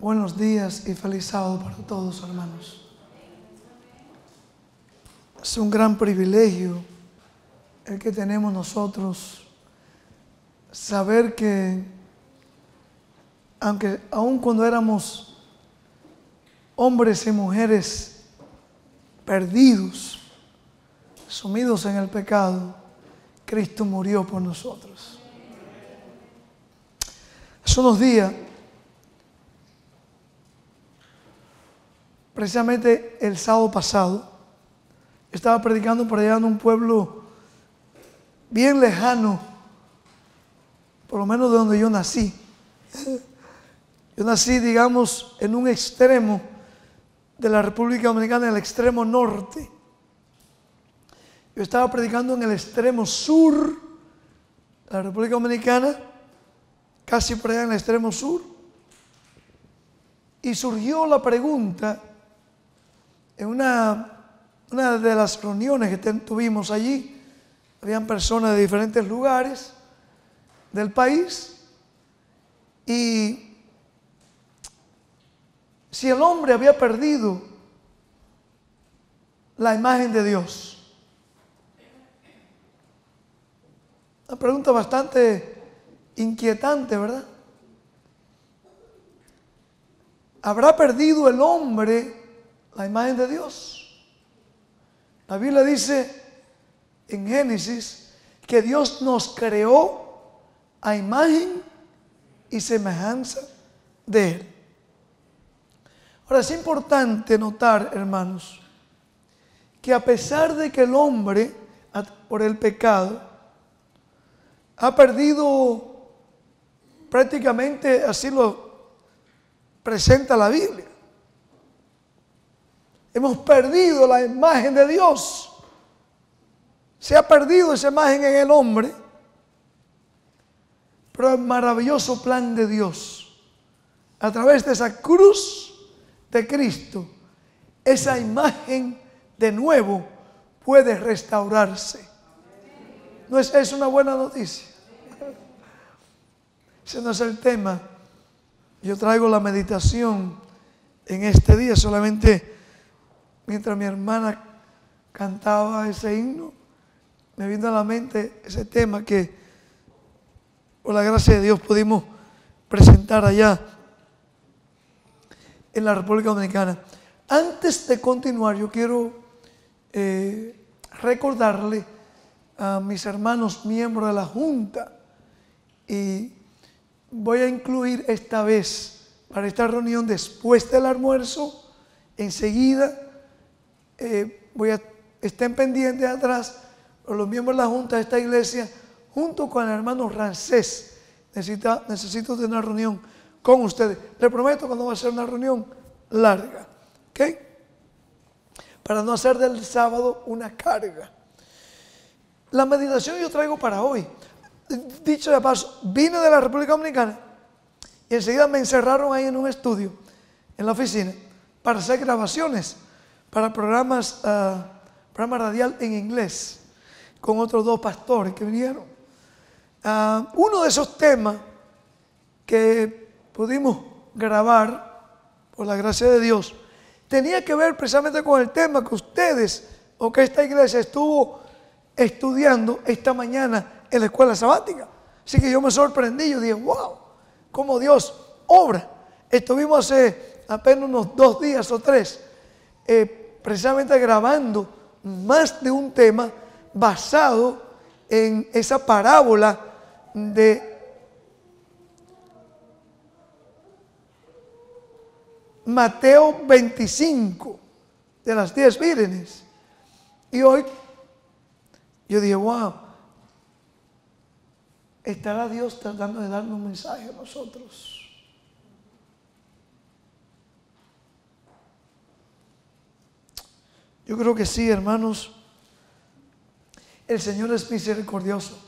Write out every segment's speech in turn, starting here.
Buenos días y feliz sábado para todos, hermanos. Es un gran privilegio el que tenemos nosotros, saber que aun cuando éramos hombres y mujeres perdidos, sumidos en el pecado, Cristo murió por nosotros. Hace unos días, precisamente el sábado pasado, estaba predicando por allá en un pueblo bien lejano, por lo menos de donde yo nací. Yo nací, digamos, en un extremo de la República Dominicana, en el extremo norte. Yo estaba predicando en el extremo sur de la República Dominicana, casi por allá en el extremo sur. Y surgió la pregunta en una de las reuniones que tuvimos allí. Habían personas de diferentes lugares del país, y si el hombre había perdido la imagen de Dios. Una pregunta bastante inquietante, ¿verdad? ¿Habrá perdido el hombre la imagen de Dios? La Biblia dice en Génesis que Dios nos creó a imagen y semejanza de Él. Ahora, es importante notar, hermanos, que a pesar de que el hombre, por el pecado, ha perdido prácticamente, así lo presenta la Biblia, hemos perdido la imagen de Dios. Se ha perdido esa imagen en el hombre, pero el maravilloso plan de Dios, a través de esa cruz de Cristo, esa imagen de nuevo puede restaurarse. ¿No es una buena noticia? Ese no es el tema. Yo traigo la meditación en este día, solamente mientras mi hermana cantaba ese himno, me vino a la mente ese tema que por la gracia de Dios pudimos presentar allá en la República Dominicana. Antes de continuar, yo quiero recordarle a mis hermanos miembros de la Junta, y voy a incluir esta vez para esta reunión después del almuerzo, enseguida, estén pendientes atrás, los miembros de la Junta de esta iglesia, junto con el hermano Rancés. Necesito tener una reunión con ustedes. Les prometo que no va a ser una reunión larga, ¿ok? Para no hacer del sábado una carga. La meditación yo traigo para hoy. Dicho de paso, vine de la República Dominicana y enseguida me encerraron ahí en un estudio, en la oficina, para hacer grabaciones para programa radial en inglés, con otros dos pastores que vinieron. Uno de esos temas que pudimos grabar, por la gracia de Dios, tenía que ver precisamente con el tema que ustedes, o que esta iglesia estuvo estudiando esta mañana en la escuela sabática. Así que yo me sorprendí, yo dije, wow, cómo Dios obra. Estuvimos hace apenas unos 2 días o 3, precisamente grabando más de un tema basado en esa parábola de Mateo 25, de las 10 vírgenes. Y hoy yo dije, wow, ¿estará Dios tratando de darnos un mensaje a nosotros? Yo creo que sí, hermanos. El Señor es misericordioso.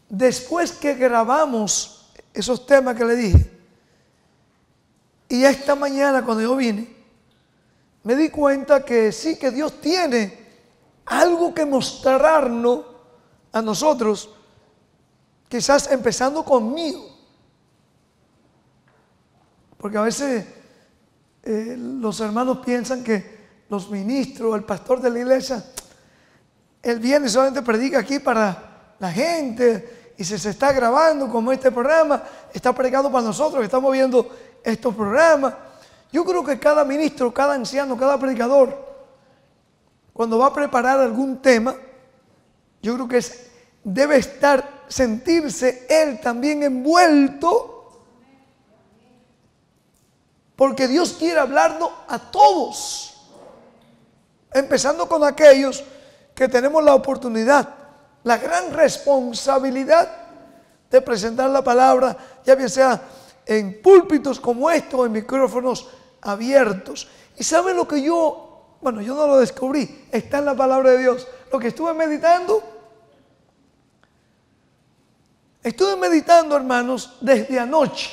Después que grabamos esos temas que le dije, y esta mañana cuando yo vine, me di cuenta que sí, que Dios tiene algo que mostrarnos a nosotros, quizás empezando conmigo. Porque a veces los hermanos piensan que los ministros, el pastor de la iglesia, él viene y solamente predica aquí para la gente, y si se está grabando como este programa, está predicando para nosotros que estamos viendo estos programas. Yo creo que cada ministro, cada anciano, cada predicador, cuando va a preparar algún tema, yo creo que debe sentirse él también envuelto, porque Dios quiere hablarnos a todos, empezando con aquellos que tenemos la oportunidad, la gran responsabilidad de presentar la palabra, ya bien sea en púlpitos como estos, en micrófonos abiertos. Y ¿saben lo que yo no lo descubrí, está en la palabra de Dios? Lo que estuve meditando, hermanos, desde anoche.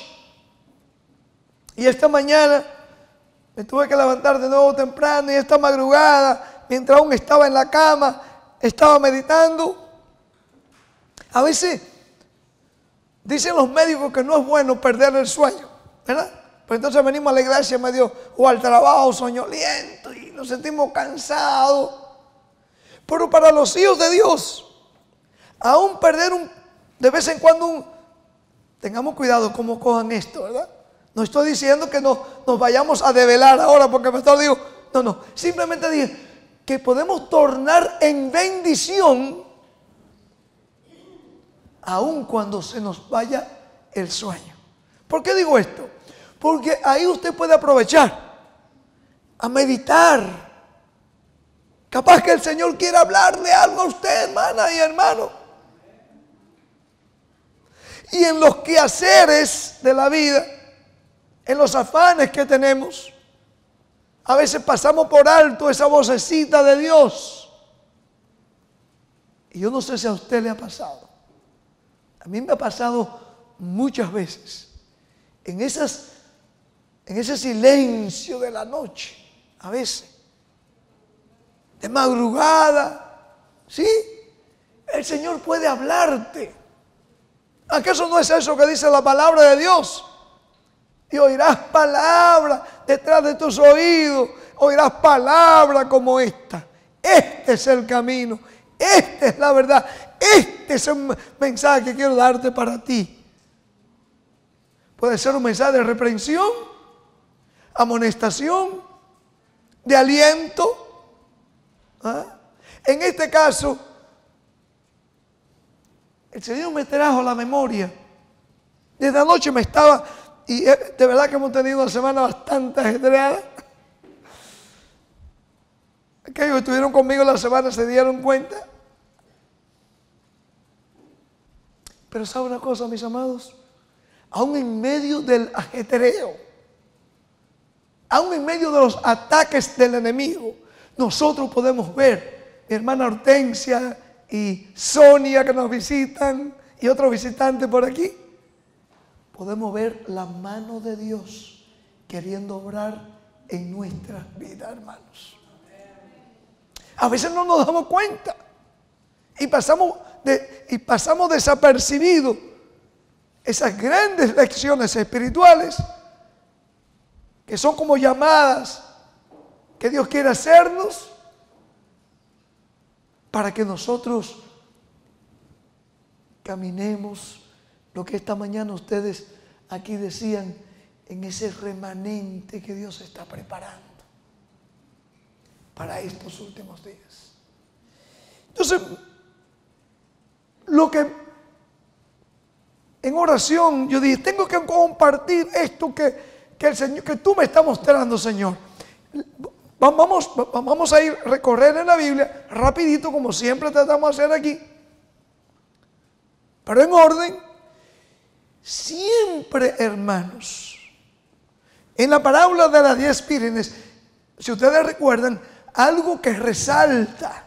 Y esta mañana me tuve que levantar de nuevo temprano, y esta madrugada, mientras aún estaba en la cama, estaba meditando. A veces dicen los médicos que no es bueno perder el sueño, ¿verdad? Pues entonces venimos a la iglesia medio o al trabajo soñoliento y nos sentimos cansados. Pero para los hijos de Dios, aún perder de vez en cuando tengamos cuidado cómo cojan esto, ¿verdad? No estoy diciendo que nos vayamos a develar ahora porque el pastor dijo, no, simplemente dije que podemos tornar en bendición aun cuando se nos vaya el sueño. ¿Por qué digo esto? Porque ahí usted puede aprovechar a meditar. Capaz que el Señor quiera hablarle algo a usted, hermana y hermano. Y en los quehaceres de la vida, en los afanes que tenemos, a veces pasamos por alto esa vocecita de Dios. Y yo no sé si a usted le ha pasado. A mí me ha pasado muchas veces. En ese silencio de la noche, a veces, de madrugada, ¿sí? El Señor puede hablarte. ¿Acaso no es eso que dice la palabra de Dios? Y oirás palabra detrás de tus oídos, oirás palabra como esta. Este es el camino, esta es la verdad, este es el mensaje que quiero darte para ti. Puede ser un mensaje de reprensión, amonestación, de aliento. ¿Ah? En este caso, el Señor me trajo a la memoria. Desde anoche me estaba, y de verdad que hemos tenido una semana bastante ajetreada. Aquellos que estuvieron conmigo la semana se dieron cuenta. Pero ¿sabe una cosa, mis amados? Aún en medio del ajetreo, aún en medio de los ataques del enemigo, nosotros podemos ver, mi hermana Hortensia y Sonia que nos visitan y otros visitantes por aquí, podemos ver la mano de Dios queriendo obrar en nuestras vidas, hermanos. A veces no nos damos cuenta y pasamos desapercibidos esas grandes lecciones espirituales que son como llamadas que Dios quiere hacernos para que nosotros caminemos lo que esta mañana ustedes aquí decían, en ese remanente que Dios está preparando para estos últimos días. Entonces, lo que en oración yo dije, tengo que compartir esto que el Señor, que tú me estás mostrando, Señor. Vamos a ir a recorrer en la Biblia rapidito, como siempre tratamos de hacer aquí, pero en orden. Siempre, hermanos, en la parábola de las 10 vírgenes, si ustedes recuerdan, algo que resalta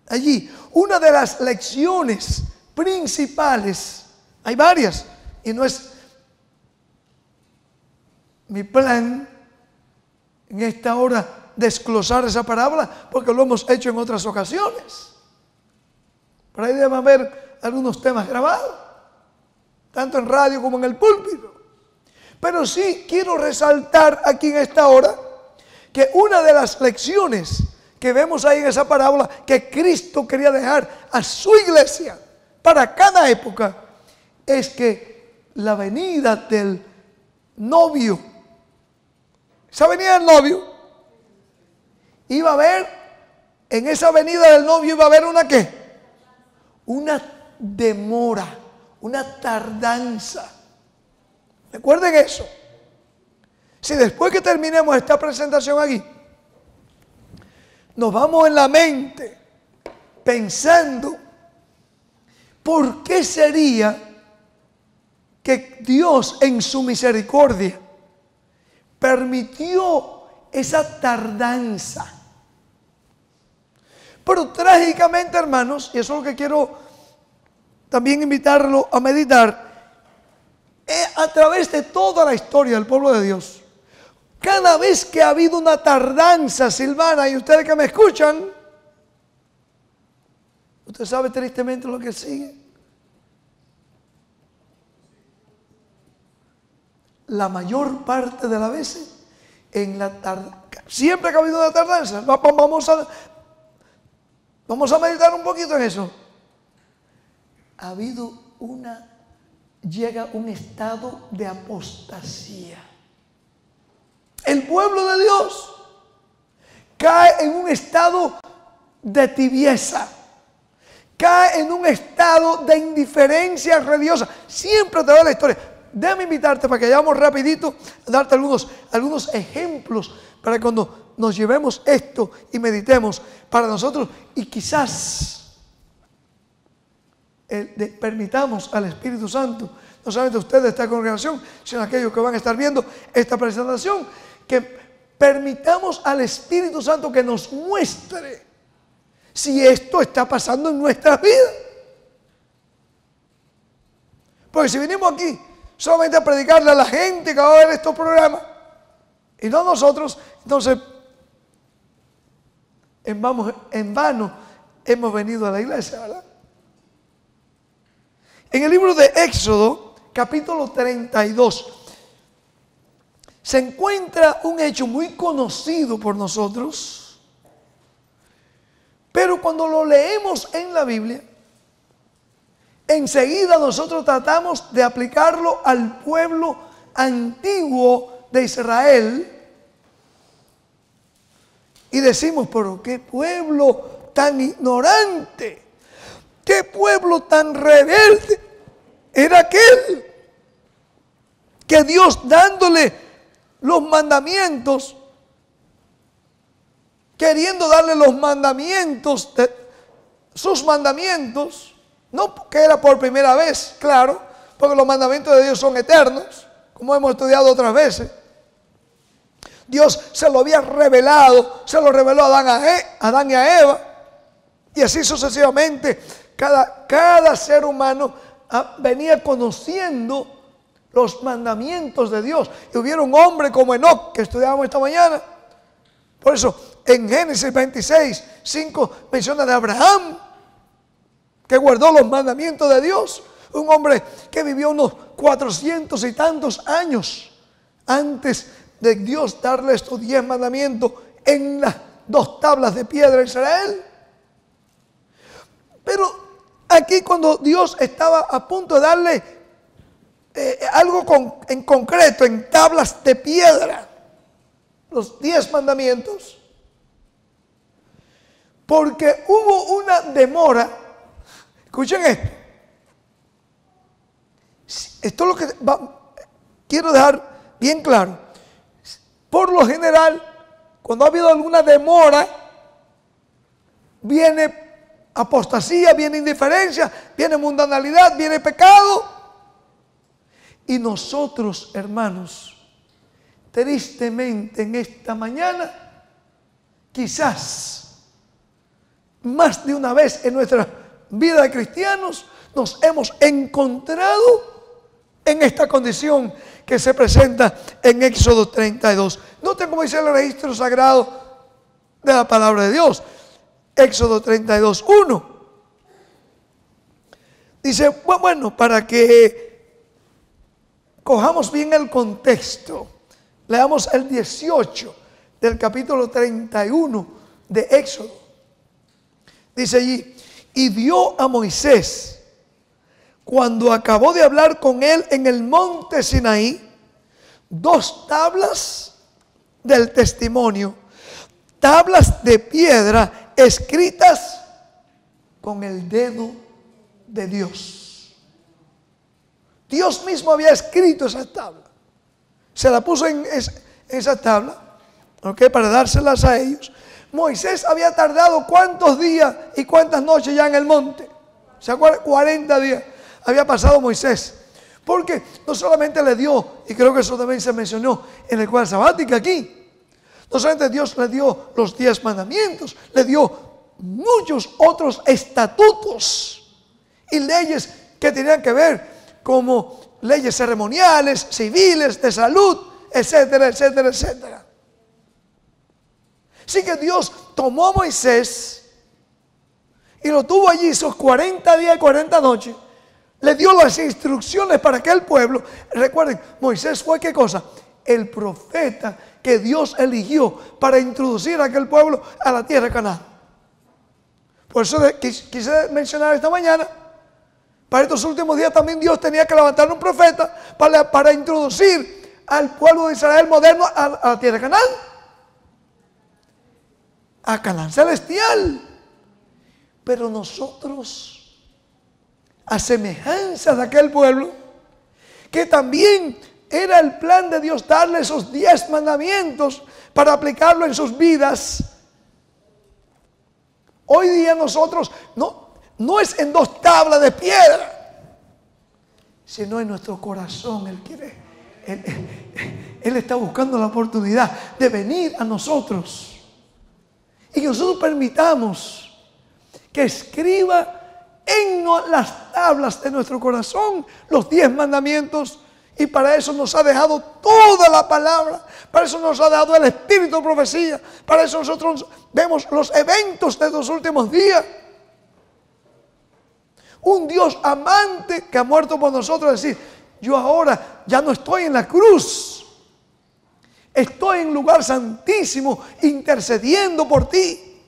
allí, una de las lecciones principales, hay varias, y no es mi plan en esta hora desglosar esa parábola, porque lo hemos hecho en otras ocasiones. Por ahí debe haber algunos temas grabados, tanto en radio como en el púlpito. Pero sí quiero resaltar aquí en esta hora que una de las lecciones que vemos ahí en esa parábola que Cristo quería dejar a su iglesia para cada época es que la venida del novio, esa venida del novio, iba a haber, en esa venida del novio iba a haber una ¿qué? Una demora, una tardanza. Recuerden eso. Si después que terminemos esta presentación aquí, nos vamos en la mente pensando por qué sería que Dios en su misericordia permitió esa tardanza. Pero trágicamente, hermanos, y eso es lo que quiero también invitarlo a meditar, a través de toda la historia del pueblo de Dios, cada vez que ha habido una tardanza, Silvana, y ustedes que me escuchan, usted sabe tristemente lo que sigue. La mayor parte de las veces, siempre que ha habido una tardanza, vamos a meditar un poquito en eso. Ha habido llega un estado de apostasía. El pueblo de Dios cae en un estado de tibieza, cae en un estado de indiferencia religiosa. Siempre te doy la historia. Déjame invitarte para que vayamos rapidito a darte algunos ejemplos para que cuando nos llevemos esto y meditemos para nosotros y quizás permitamos al Espíritu Santo, no solamente ustedes de esta congregación, sino aquellos que van a estar viendo esta presentación, que permitamos al Espíritu Santo que nos muestre si esto está pasando en nuestras vidas. Porque si venimos aquí solamente a predicarle a la gente que va a ver estos programas y no nosotros, entonces en vano hemos venido a la iglesia, ¿verdad? En el libro de Éxodo, capítulo 32, se encuentra un hecho muy conocido por nosotros, pero cuando lo leemos en la Biblia, enseguida nosotros tratamos de aplicarlo al pueblo antiguo de Israel y decimos, pero qué pueblo tan ignorante, qué pueblo tan rebelde era aquel que Dios dándole los mandamientos, queriendo darle los mandamientos, sus mandamientos, no porque era por primera vez, claro, porque los mandamientos de Dios son eternos, como hemos estudiado otras veces. Dios se lo había revelado, se lo reveló a Adán y a Eva, y así sucesivamente. Cada ser humano venía conociendo los mandamientos de Dios. Y hubiera un hombre como Enoc, que estudiábamos esta mañana. Por eso, en Génesis 26, 5 menciona de Abraham, que guardó los mandamientos de Dios. Un hombre que vivió unos 400 y tantos años antes de Dios darle estos 10 mandamientos en las 2 tablas de piedra a Israel. Pero aquí cuando Dios estaba a punto de darle algo en concreto, en tablas de piedra, los 10 mandamientos, porque hubo una demora. Escuchen esto. Esto es lo que quiero dejar bien claro. Por lo general, cuando ha habido alguna demora, viene apostasía, viene indiferencia, viene mundanalidad, viene pecado. Y nosotros, hermanos, tristemente en esta mañana, quizás más de una vez en nuestra vida de cristianos, nos hemos encontrado en esta condición que se presenta en Éxodo 32. Noten cómo dice el registro sagrado de la palabra de Dios. Éxodo 32, 1. Dice, bueno, para que cojamos bien el contexto. Leamos el 18 del capítulo 31 de Éxodo. Dice allí: y dio a Moisés, cuando acabó de hablar con él en el monte Sinaí, 2 tablas del testimonio, tablas de piedra escritas con el dedo de Dios. Dios mismo había escrito esa tabla. Se la puso en esa tabla, ¿ok?, para dárselas a ellos. Moisés había tardado ¿cuántos días y cuántas noches ya en el monte? ¿Se acuerdan? 40 días había pasado Moisés. Porque no solamente le dio, y creo que eso también se mencionó en el cuadro sabático aquí, no solamente Dios le dio los 10 mandamientos, le dio muchos otros estatutos y leyes que tenían que ver, como leyes ceremoniales, civiles, de salud, etcétera, etcétera, etcétera. Así que Dios tomó a Moisés y lo tuvo allí esos 40 días y 40 noches. Le dio las instrucciones para que el pueblo, recuerden, Moisés fue ¿qué cosa? El profeta que Dios eligió para introducir a aquel pueblo a la tierra de Canaán. Por eso quise mencionar esta mañana, para estos últimos días también Dios tenía que levantar un profeta para introducir al pueblo de Israel moderno a la tierra de Canaán. A Canaán celestial. Pero nosotros, a semejanza de aquel pueblo, que también era el plan de Dios darle esos 10 mandamientos para aplicarlo en sus vidas. Hoy día nosotros no es en 2 tablas de piedra, sino en nuestro corazón. Él está buscando la oportunidad de venir a nosotros y que nosotros permitamos que escriba en las tablas de nuestro corazón los 10 mandamientos. Y para eso nos ha dejado toda la palabra, para eso nos ha dado el espíritu de profecía, para eso nosotros vemos los eventos de los últimos días. Un Dios amante que ha muerto por nosotros, decir, yo ahora ya no estoy en la cruz, estoy en lugar santísimo intercediendo por ti.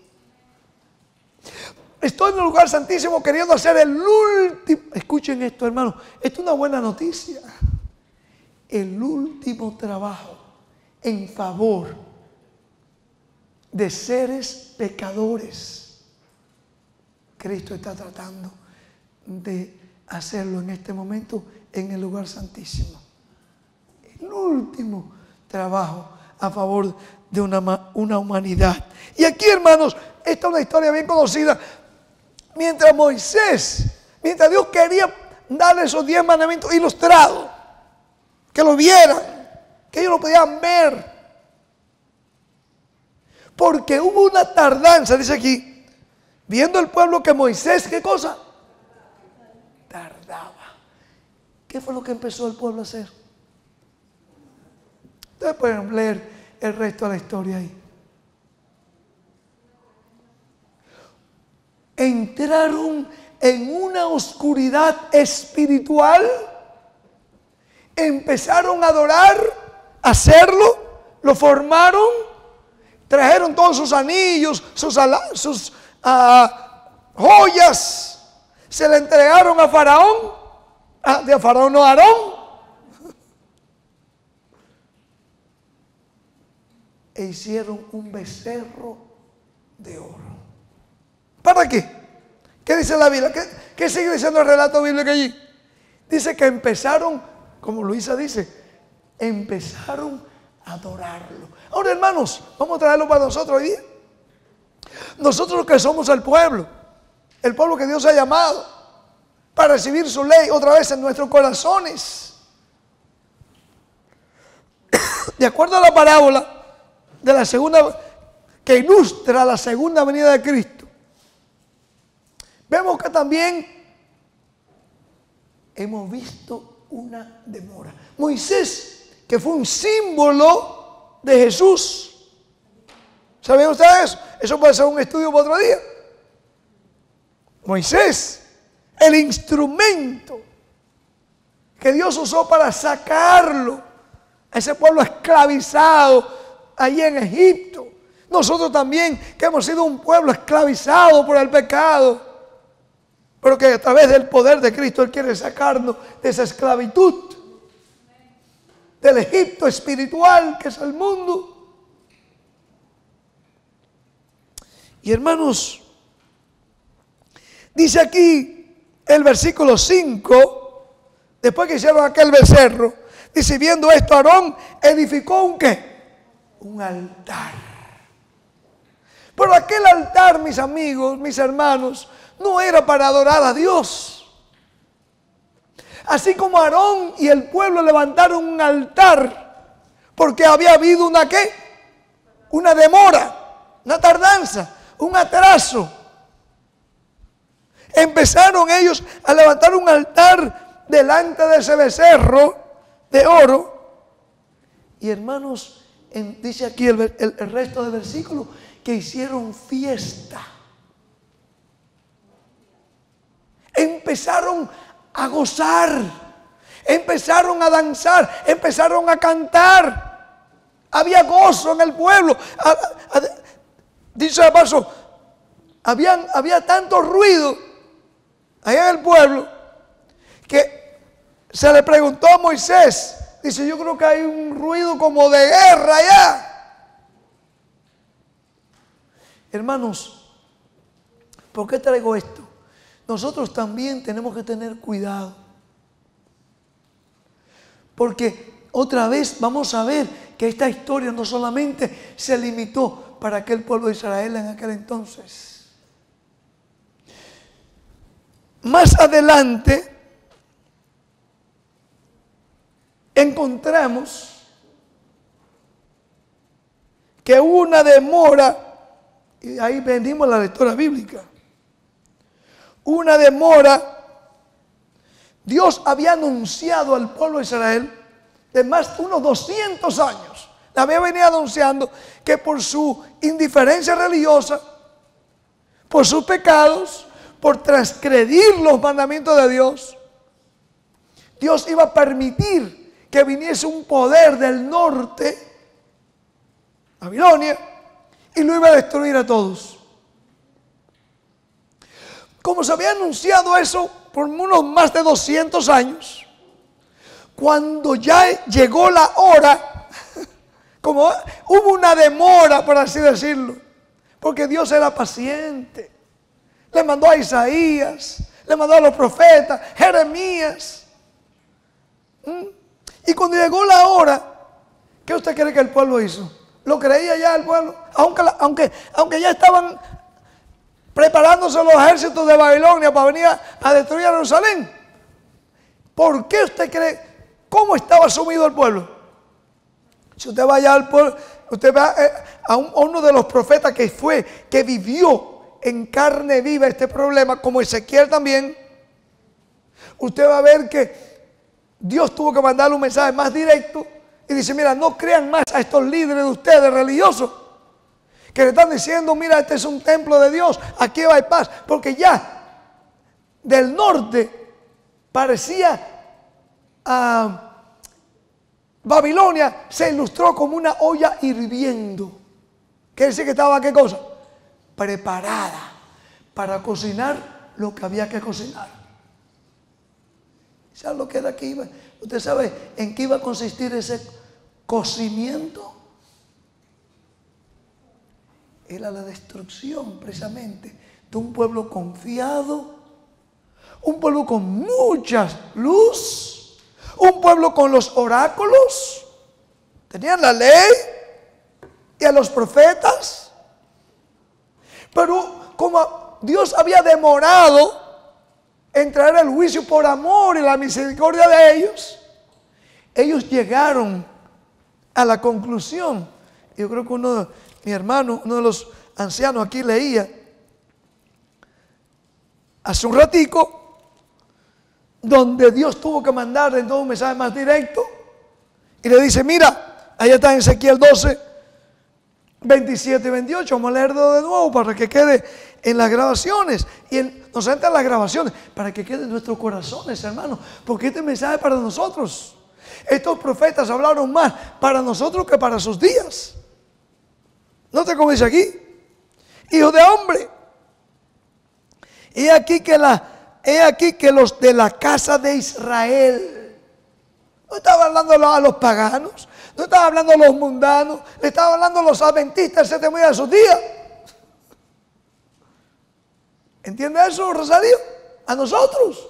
Estoy en el lugar santísimo queriendo hacer el último, escuchen esto, hermano, esto es una buena noticia. El último trabajo en favor de seres pecadores. Cristo está tratando de hacerlo en este momento en el lugar santísimo. El último trabajo a favor de una humanidad. Y aquí, hermanos, esta es una historia bien conocida. Mientras Dios quería darle esos 10 mandamientos ilustrados, que lo vieran, que ellos lo podían ver, porque hubo una tardanza, dice aquí, viendo el pueblo que Moisés, ¿qué cosa? Tardaba. ¿Qué fue lo que empezó el pueblo a hacer? Ustedes pueden leer el resto de la historia ahí. Entraron en una oscuridad espiritual, empezaron a adorar, a hacerlo, lo formaron, trajeron todos sus anillos, sus joyas, se le entregaron a Faraón, de Faraón no, a Aarón, e hicieron un becerro de oro. ¿Para qué? ¿Qué dice la Biblia? ¿Qué sigue diciendo el relato bíblico allí? Dice que empezaron, como Luisa dice, empezaron a adorarlo. Ahora, hermanos, vamos a traerlo para nosotros hoy día. Nosotros que somos el pueblo que Dios ha llamado para recibir su ley otra vez en nuestros corazones. De acuerdo a la parábola de la segunda, que ilustra la segunda venida de Cristo, vemos que también hemos visto una demora. Moisés, que fue un símbolo de Jesús. ¿Saben ustedes eso? Eso puede ser un estudio para otro día. Moisés, el instrumento que Dios usó para sacarlo, a ese pueblo esclavizado allí en Egipto. Nosotros también, que hemos sido un pueblo esclavizado por el pecado, pero que a través del poder de Cristo Él quiere sacarnos de esa esclavitud, del Egipto espiritual que es el mundo. Y hermanos, dice aquí el versículo 5, después que hicieron aquel becerro, dice, viendo esto, Aarón edificó un ¿qué? Un altar. Pero aquel altar, mis amigos, mis hermanos, no era para adorar a Dios. Así como Aarón y el pueblo levantaron un altar, porque había habido una ¿qué? Una demora, una tardanza, un atraso. Empezaron ellos a levantar un altar delante de ese becerro de oro. Y hermanos, dice aquí el resto del versículo, que hicieron fiesta. Empezaron a gozar, empezaron a danzar, empezaron a cantar. Había gozo en el pueblo. Dice de paso, había tanto ruido allá en el pueblo que se le preguntó a Moisés. Dice, yo creo que hay un ruido como de guerra allá. Hermanos, ¿por qué traigo esto? Nosotros también tenemos que tener cuidado. Porque otra vez vamos a ver que esta historia no solamente se limitó para aquel pueblo de Israel en aquel entonces. Más adelante encontramos que hubo una demora, y ahí venimos a la lectura bíblica. Una demora. Dios había anunciado al pueblo de Israel de más de unos 200 años. Le había venido anunciando que por su indiferencia religiosa, por sus pecados, por transgredir los mandamientos de Dios, Dios iba a permitir que viniese un poder del norte, Babilonia, y lo iba a destruir a todos. Como se había anunciado eso por unos más de 200 años, cuando ya llegó la hora, como hubo una demora, por así decirlo, porque Dios era paciente. Le mandó a Isaías, le mandó a los profetas, Jeremías. Y cuando llegó la hora, ¿qué usted cree que el pueblo hizo? ¿Lo creía ya el pueblo? Aunque ya estaban preparándose los ejércitos de Babilonia para venir a destruir a Jerusalén. ¿Por qué usted cree? ¿Cómo estaba sumido el pueblo? Si usted va allá al pueblo, usted va a uno de los profetas que vivió en carne viva este problema, como Ezequiel también, usted va a ver que Dios tuvo que mandarle un mensaje más directo y dice, mira, no crean más a estos líderes de ustedes religiosos que le están diciendo, mira, este es un templo de Dios, aquí va paz, porque ya del norte parecía Babilonia se ilustró como una olla hirviendo. Quiere decir que estaba, ¿qué cosa? Preparada para cocinar lo que había que cocinar. ¿Sabe lo que era que iba? ¿Usted sabe en qué iba a consistir ese cocimiento? Era la destrucción precisamente de un pueblo confiado, un pueblo con mucha luz, un pueblo con los oráculos, tenían la ley y a los profetas, pero como Dios había demorado en traer el juicio por amor y la misericordia de ellos llegaron a la conclusión. Yo creo que mi hermano, uno de los ancianos aquí leía hace un ratico, donde Dios tuvo que mandar entonces un mensaje más directo y le dice, mira, allá está en Ezequiel 12, 27 y 28, vamos a leerlo de nuevo para que quede en las grabaciones. Y nos entran las grabaciones, para que queden en nuestros corazones, hermanos, porque este mensaje es para nosotros. Estos profetas hablaron más para nosotros que para sus días. Note cómo dice aquí: hijo de hombre, he aquí que los de la casa de Israel. No estaba hablando a los paganos, no estaba hablando a los mundanos, le estaba hablando a los adventistas del séptimo día de sus días. ¿Entiende eso, Rosario? A nosotros.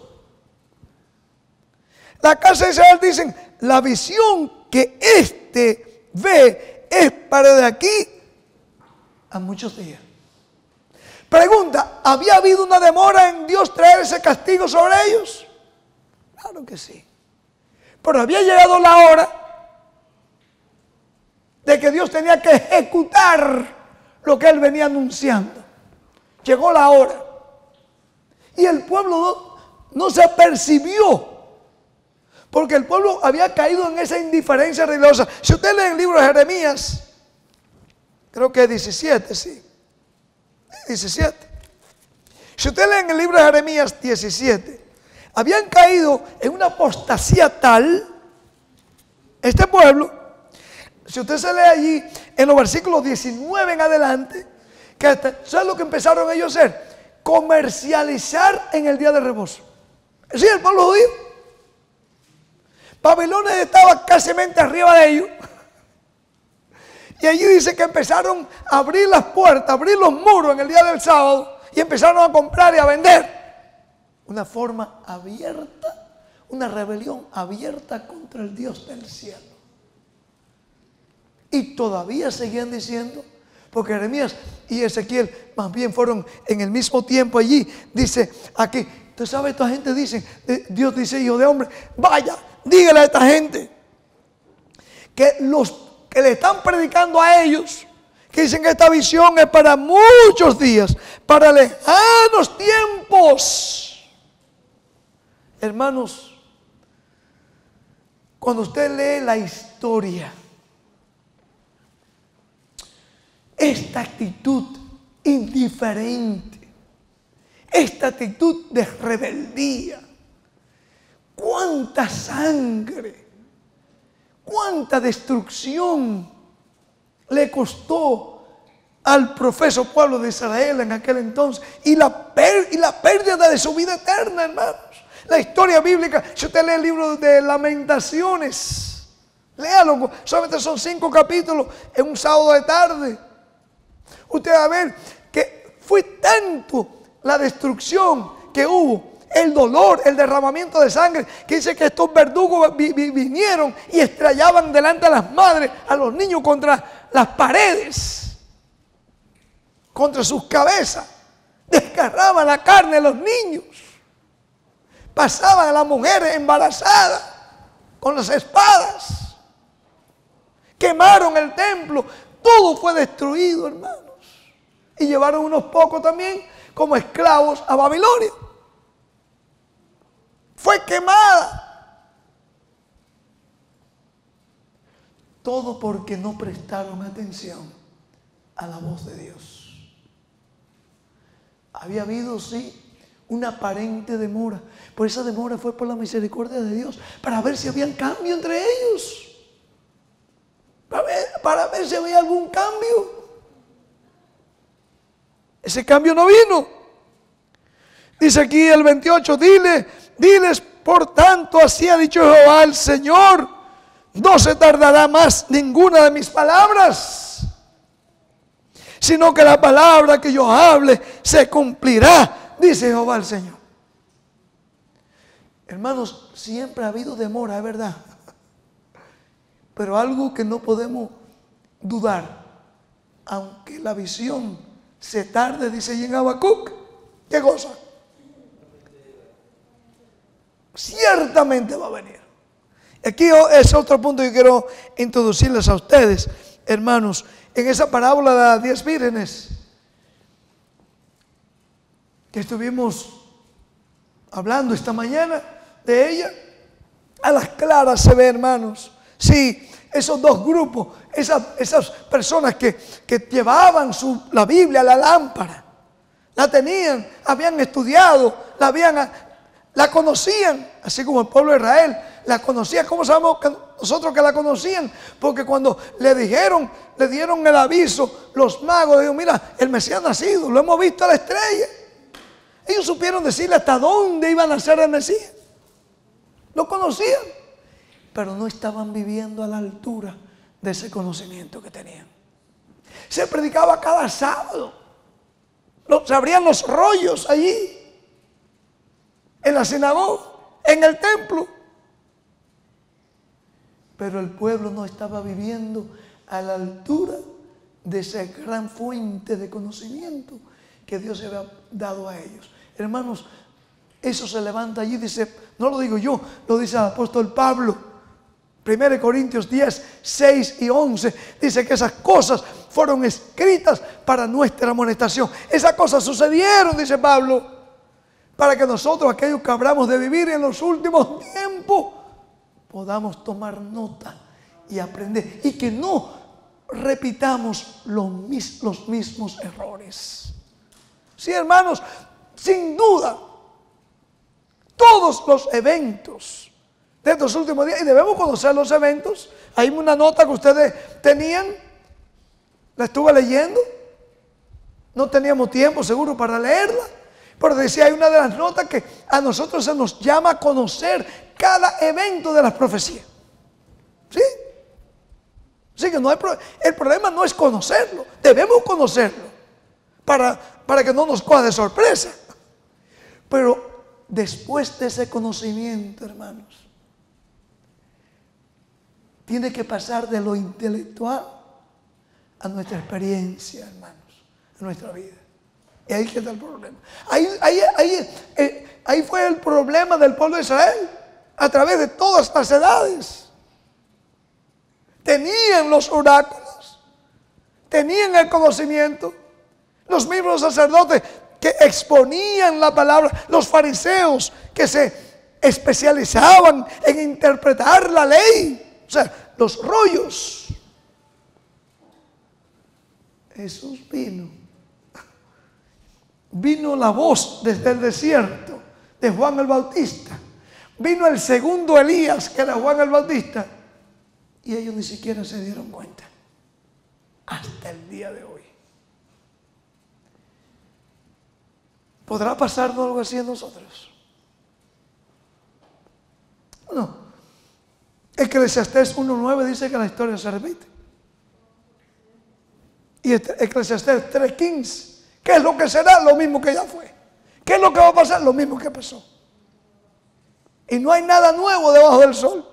La casa de Israel dicen: la visión que éste ve es para de aquí a muchos días. Pregunta: ¿había habido una demora en Dios traer ese castigo sobre ellos? Claro que sí. Pero había llegado la hora de que Dios tenía que ejecutar lo que Él venía anunciando. Llegó la hora. Y el pueblo no se apercibió, porque el pueblo había caído en esa indiferencia religiosa. Si usted lee el libro de Jeremías, creo que es 17, sí. 17. Si usted lee en el libro de Jeremías 17, habían caído en una apostasía tal, este pueblo, si usted se lee allí en los versículos 19 en adelante, que hasta, ¿sabe lo que empezaron ellos a hacer? Comercializar en el día de reposo. Sí, el pueblo judío. Babilonia estaba casi arriba de ellos. Y allí dice que empezaron a abrir las puertas, a abrir los muros en el día del sábado, y empezaron a comprar y a vender. Una forma abierta, una rebelión abierta contra el Dios del cielo. Y todavía seguían diciendo, porque Jeremías y Ezequiel más bien fueron en el mismo tiempo allí. Dice aquí, usted sabe, esta gente dice, Dios dice: hijo de hombre, vaya, dígale a esta gente que los que le están predicando a ellos, que dicen que esta visión es para muchos días, para lejanos tiempos. Hermanos, cuando usted lee la historia, esta actitud indiferente, esta actitud de rebeldía, cuánta sangre, cuánta destrucción le costó al profeso pueblo de Israel en aquel entonces, y la pérdida de su vida eterna, hermanos. La historia bíblica, si usted lee el libro de Lamentaciones, léalo, solamente son 5 capítulos en un sábado de tarde. Usted va a ver que fue tanto la destrucción que hubo, el dolor, el derramamiento de sangre, que dice que estos verdugos vinieron y estrellaban delante de las madres a los niños contra las paredes, contra sus cabezas, desgarraban la carne de los niños, pasaban a las mujeres embarazadas con las espadas, quemaron el templo, todo fue destruido, hermanos, y llevaron unos pocos también como esclavos a Babilonia. Fue quemada. Todo porque no prestaron atención a la voz de Dios. Había habido, sí, una aparente demora. Por esa demora fue por la misericordia de Dios, para ver si había un cambio entre ellos. Para ver si había algún cambio. Ese cambio no vino. Dice aquí el 28, diles, por tanto, así ha dicho Jehová el Señor: no se tardará más ninguna de mis palabras, sino que la palabra que yo hable se cumplirá, dice Jehová el Señor. Hermanos, siempre ha habido demora, es verdad, pero algo que no podemos dudar, aunque la visión se tarde, dice allí en Habacuc, ¿qué cosa? Ciertamente va a venir. Aquí es otro punto que quiero introducirles a ustedes, hermanos. En esa parábola de las 10 vírgenes que estuvimos hablando esta mañana de ella, a las claras se ve, hermanos, sí, esos dos grupos, esas personas que llevaban la Biblia, la lámpara la tenían, habían estudiado, la conocían, así como el pueblo de Israel la conocía. ¿Cómo sabemos nosotros que la conocían? Porque cuando le dieron el aviso, los magos dijeron: mira, el Mesías ha nacido, lo hemos visto a la estrella. Ellos supieron decirle hasta dónde iba a nacer el Mesías. Lo conocían, pero no estaban viviendo a la altura de ese conocimiento que tenían. Se predicaba cada sábado. Se abrían los rollos allí, en la sinagoga, en el templo. Pero el pueblo no estaba viviendo a la altura de esa gran fuente de conocimiento que Dios había dado a ellos. Hermanos, eso se levanta allí, dice, no lo digo yo, lo dice el apóstol Pablo. 1 Corintios 10, 6 y 11 dice que esas cosas fueron escritas para nuestra amonestación. Esas cosas sucedieron, dice Pablo, para que nosotros, aquellos que hablamos de vivir en los últimos tiempos, podamos tomar nota y aprender, y que no repitamos los mismos errores. Sí, hermanos, sin duda, todos los eventos de estos últimos días, y debemos conocer los eventos. Hay una nota que ustedes tenían, la estuve leyendo, no teníamos tiempo seguro para leerla, pero decía, hay una de las notas que a nosotros se nos llama a conocer cada evento de las profecías. ¿Sí? Así que no hay el problema no es conocerlo, debemos conocerlo para que no nos coja de sorpresa. Pero después de ese conocimiento, hermanos, tiene que pasar de lo intelectual a nuestra experiencia, hermanos, a nuestra vida. Y ahí está el problema. Ahí fue el problema del pueblo de Israel, a través de todas las edades. Tenían los oráculos, tenían el conocimiento, los mismos sacerdotes que exponían la palabra, los fariseos que se especializaban en interpretar la ley, o sea, los rollos. Jesús vino la voz desde el desierto de Juan el Bautista, vino el segundo Elías, que era Juan el Bautista, y ellos ni siquiera se dieron cuenta hasta el día de hoy. ¿Podrá pasarnos algo así en nosotros? No. Eclesiastés 1:9 dice que la historia se repite. Y Eclesiastés 3:15, ¿qué es lo que será? Lo mismo que ya fue. ¿Qué es lo que va a pasar? Lo mismo que pasó. Y no hay nada nuevo debajo del sol.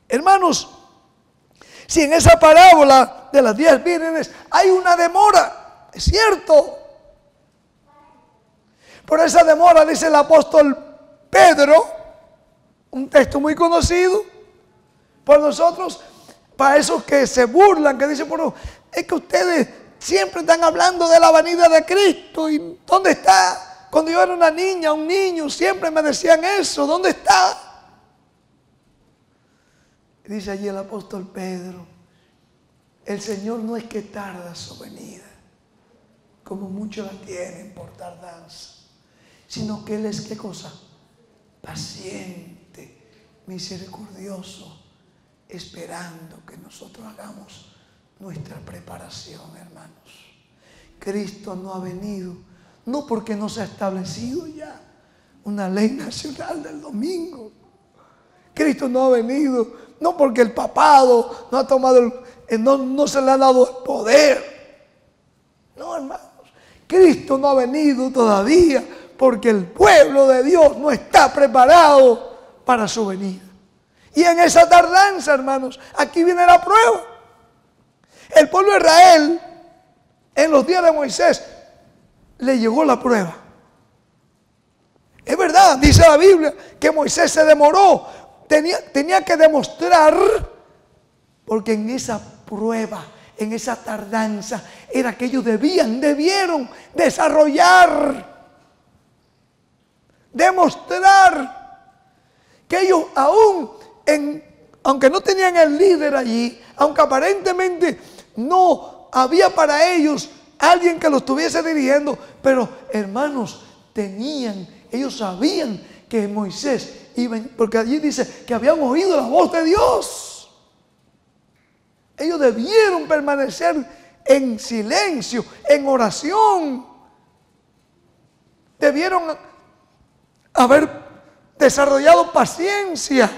Hermanos, si en esa parábola de las 10 vírgenes hay una demora, es cierto. Por esa demora, dice el apóstol Pedro, un texto muy conocido por nosotros, para esos que se burlan, que dicen, bueno, es que ustedes siempre están hablando de la venida de Cristo. ¿Y dónde está? Cuando yo era una niña, un niño, siempre me decían eso. ¿Dónde está? Dice allí el apóstol Pedro, el Señor no es que tarda su venida, como muchos la tienen por tardanza, sino que Él es, ¿qué cosa? Paciente, misericordioso, esperando que nosotros hagamos nuestra preparación, hermanos. Cristo no ha venido, no porque no se ha establecido ya una ley nacional del domingo. Cristo no ha venido, no porque el papado no ha tomado, no se le ha dado el poder. No, hermanos, Cristo no ha venido todavía porque el pueblo de Dios no está preparado para su venida. Y en esa tardanza, hermanos, aquí viene la prueba. El pueblo de Israel, en los días de Moisés, le llegó la prueba. Es verdad, dice la Biblia, que Moisés se demoró. Tenía que demostrar, porque en esa prueba, en esa tardanza, era que ellos debieron desarrollar, demostrar que ellos aunque no tenían el líder allí, aunque aparentemente no había para ellos alguien que los estuviese dirigiendo, Pero hermanos, ellos sabían que Moisés iba, porque allí dice que habían oído la voz de Dios. Ellos debieron permanecer en silencio, en oración. Debieron haber desarrollado paciencia.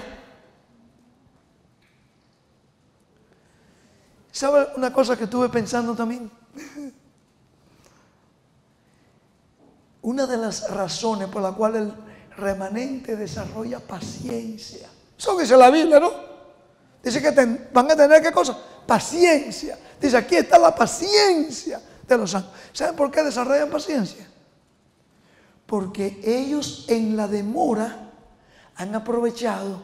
¿Sabe una cosa que estuve pensando también? Una de las razones por la cual el remanente desarrolla paciencia. Eso dice la Biblia, ¿no? Dice que van a tener, ¿qué cosa? Paciencia. Dice, aquí está la paciencia de los santos. ¿Saben por qué desarrollan paciencia? Porque ellos en la demora han aprovechado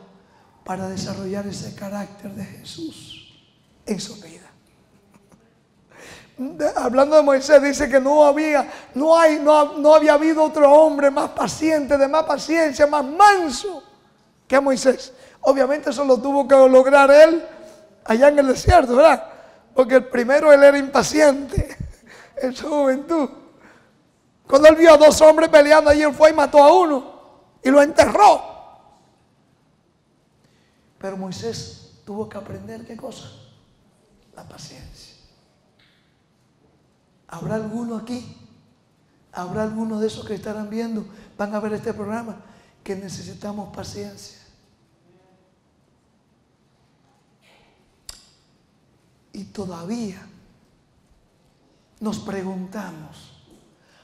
para desarrollar ese carácter de Jesús en su vida. Hablando de Moisés, dice que no había habido otro hombre más paciente, de más paciencia, más manso que Moisés. Obviamente eso lo tuvo que lograr él allá en el desierto, ¿verdad? Porque el primero él era impaciente en su juventud. Cuando él vio a dos hombres peleando allí, él fue y mató a uno y lo enterró. Pero Moisés tuvo que aprender, ¿qué cosa? La paciencia. ¿Habrá alguno aquí? ¿Habrá alguno de esos que estarán viendo, van a ver este programa, que necesitamos paciencia? Y todavía nos preguntamos,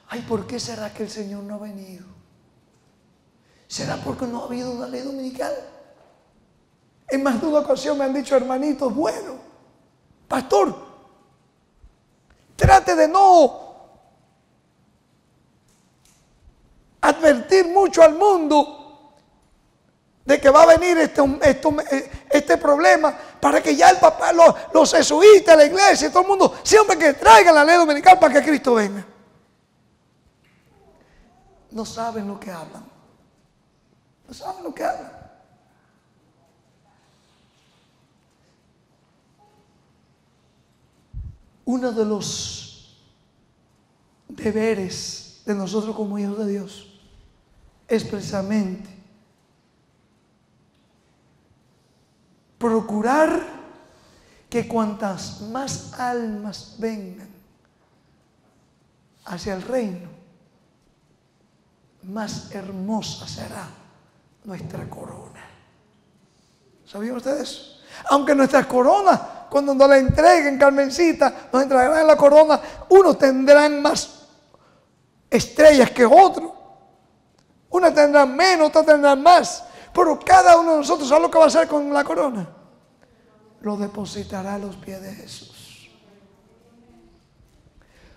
ay, ¿por qué será que el Señor no ha venido? ¿Será porque no ha habido una ley dominical? En más de una ocasión me han dicho hermanitos, bueno, pastor, trate de no advertir mucho al mundo de que va a venir este problema, para que ya el papá, los jesuitas, la iglesia, todo el mundo, siempre que traigan la ley dominical para que Cristo venga. No saben lo que hablan. No saben lo que hablan. Uno de los deberes de nosotros como hijos de Dios es precisamente procurar que cuantas más almas vengan hacia el reino, más hermosa será nuestra corona. ¿Sabían ustedes? Aunque nuestras coronas, cuando nos la entreguen, Carmencita, nos entregarán la corona, unos tendrán más estrellas que otros, unos tendrán menos, otros tendrán más, pero cada uno de nosotros, ¿sabe lo que va a hacer con la corona? Lo depositará a los pies de Jesús,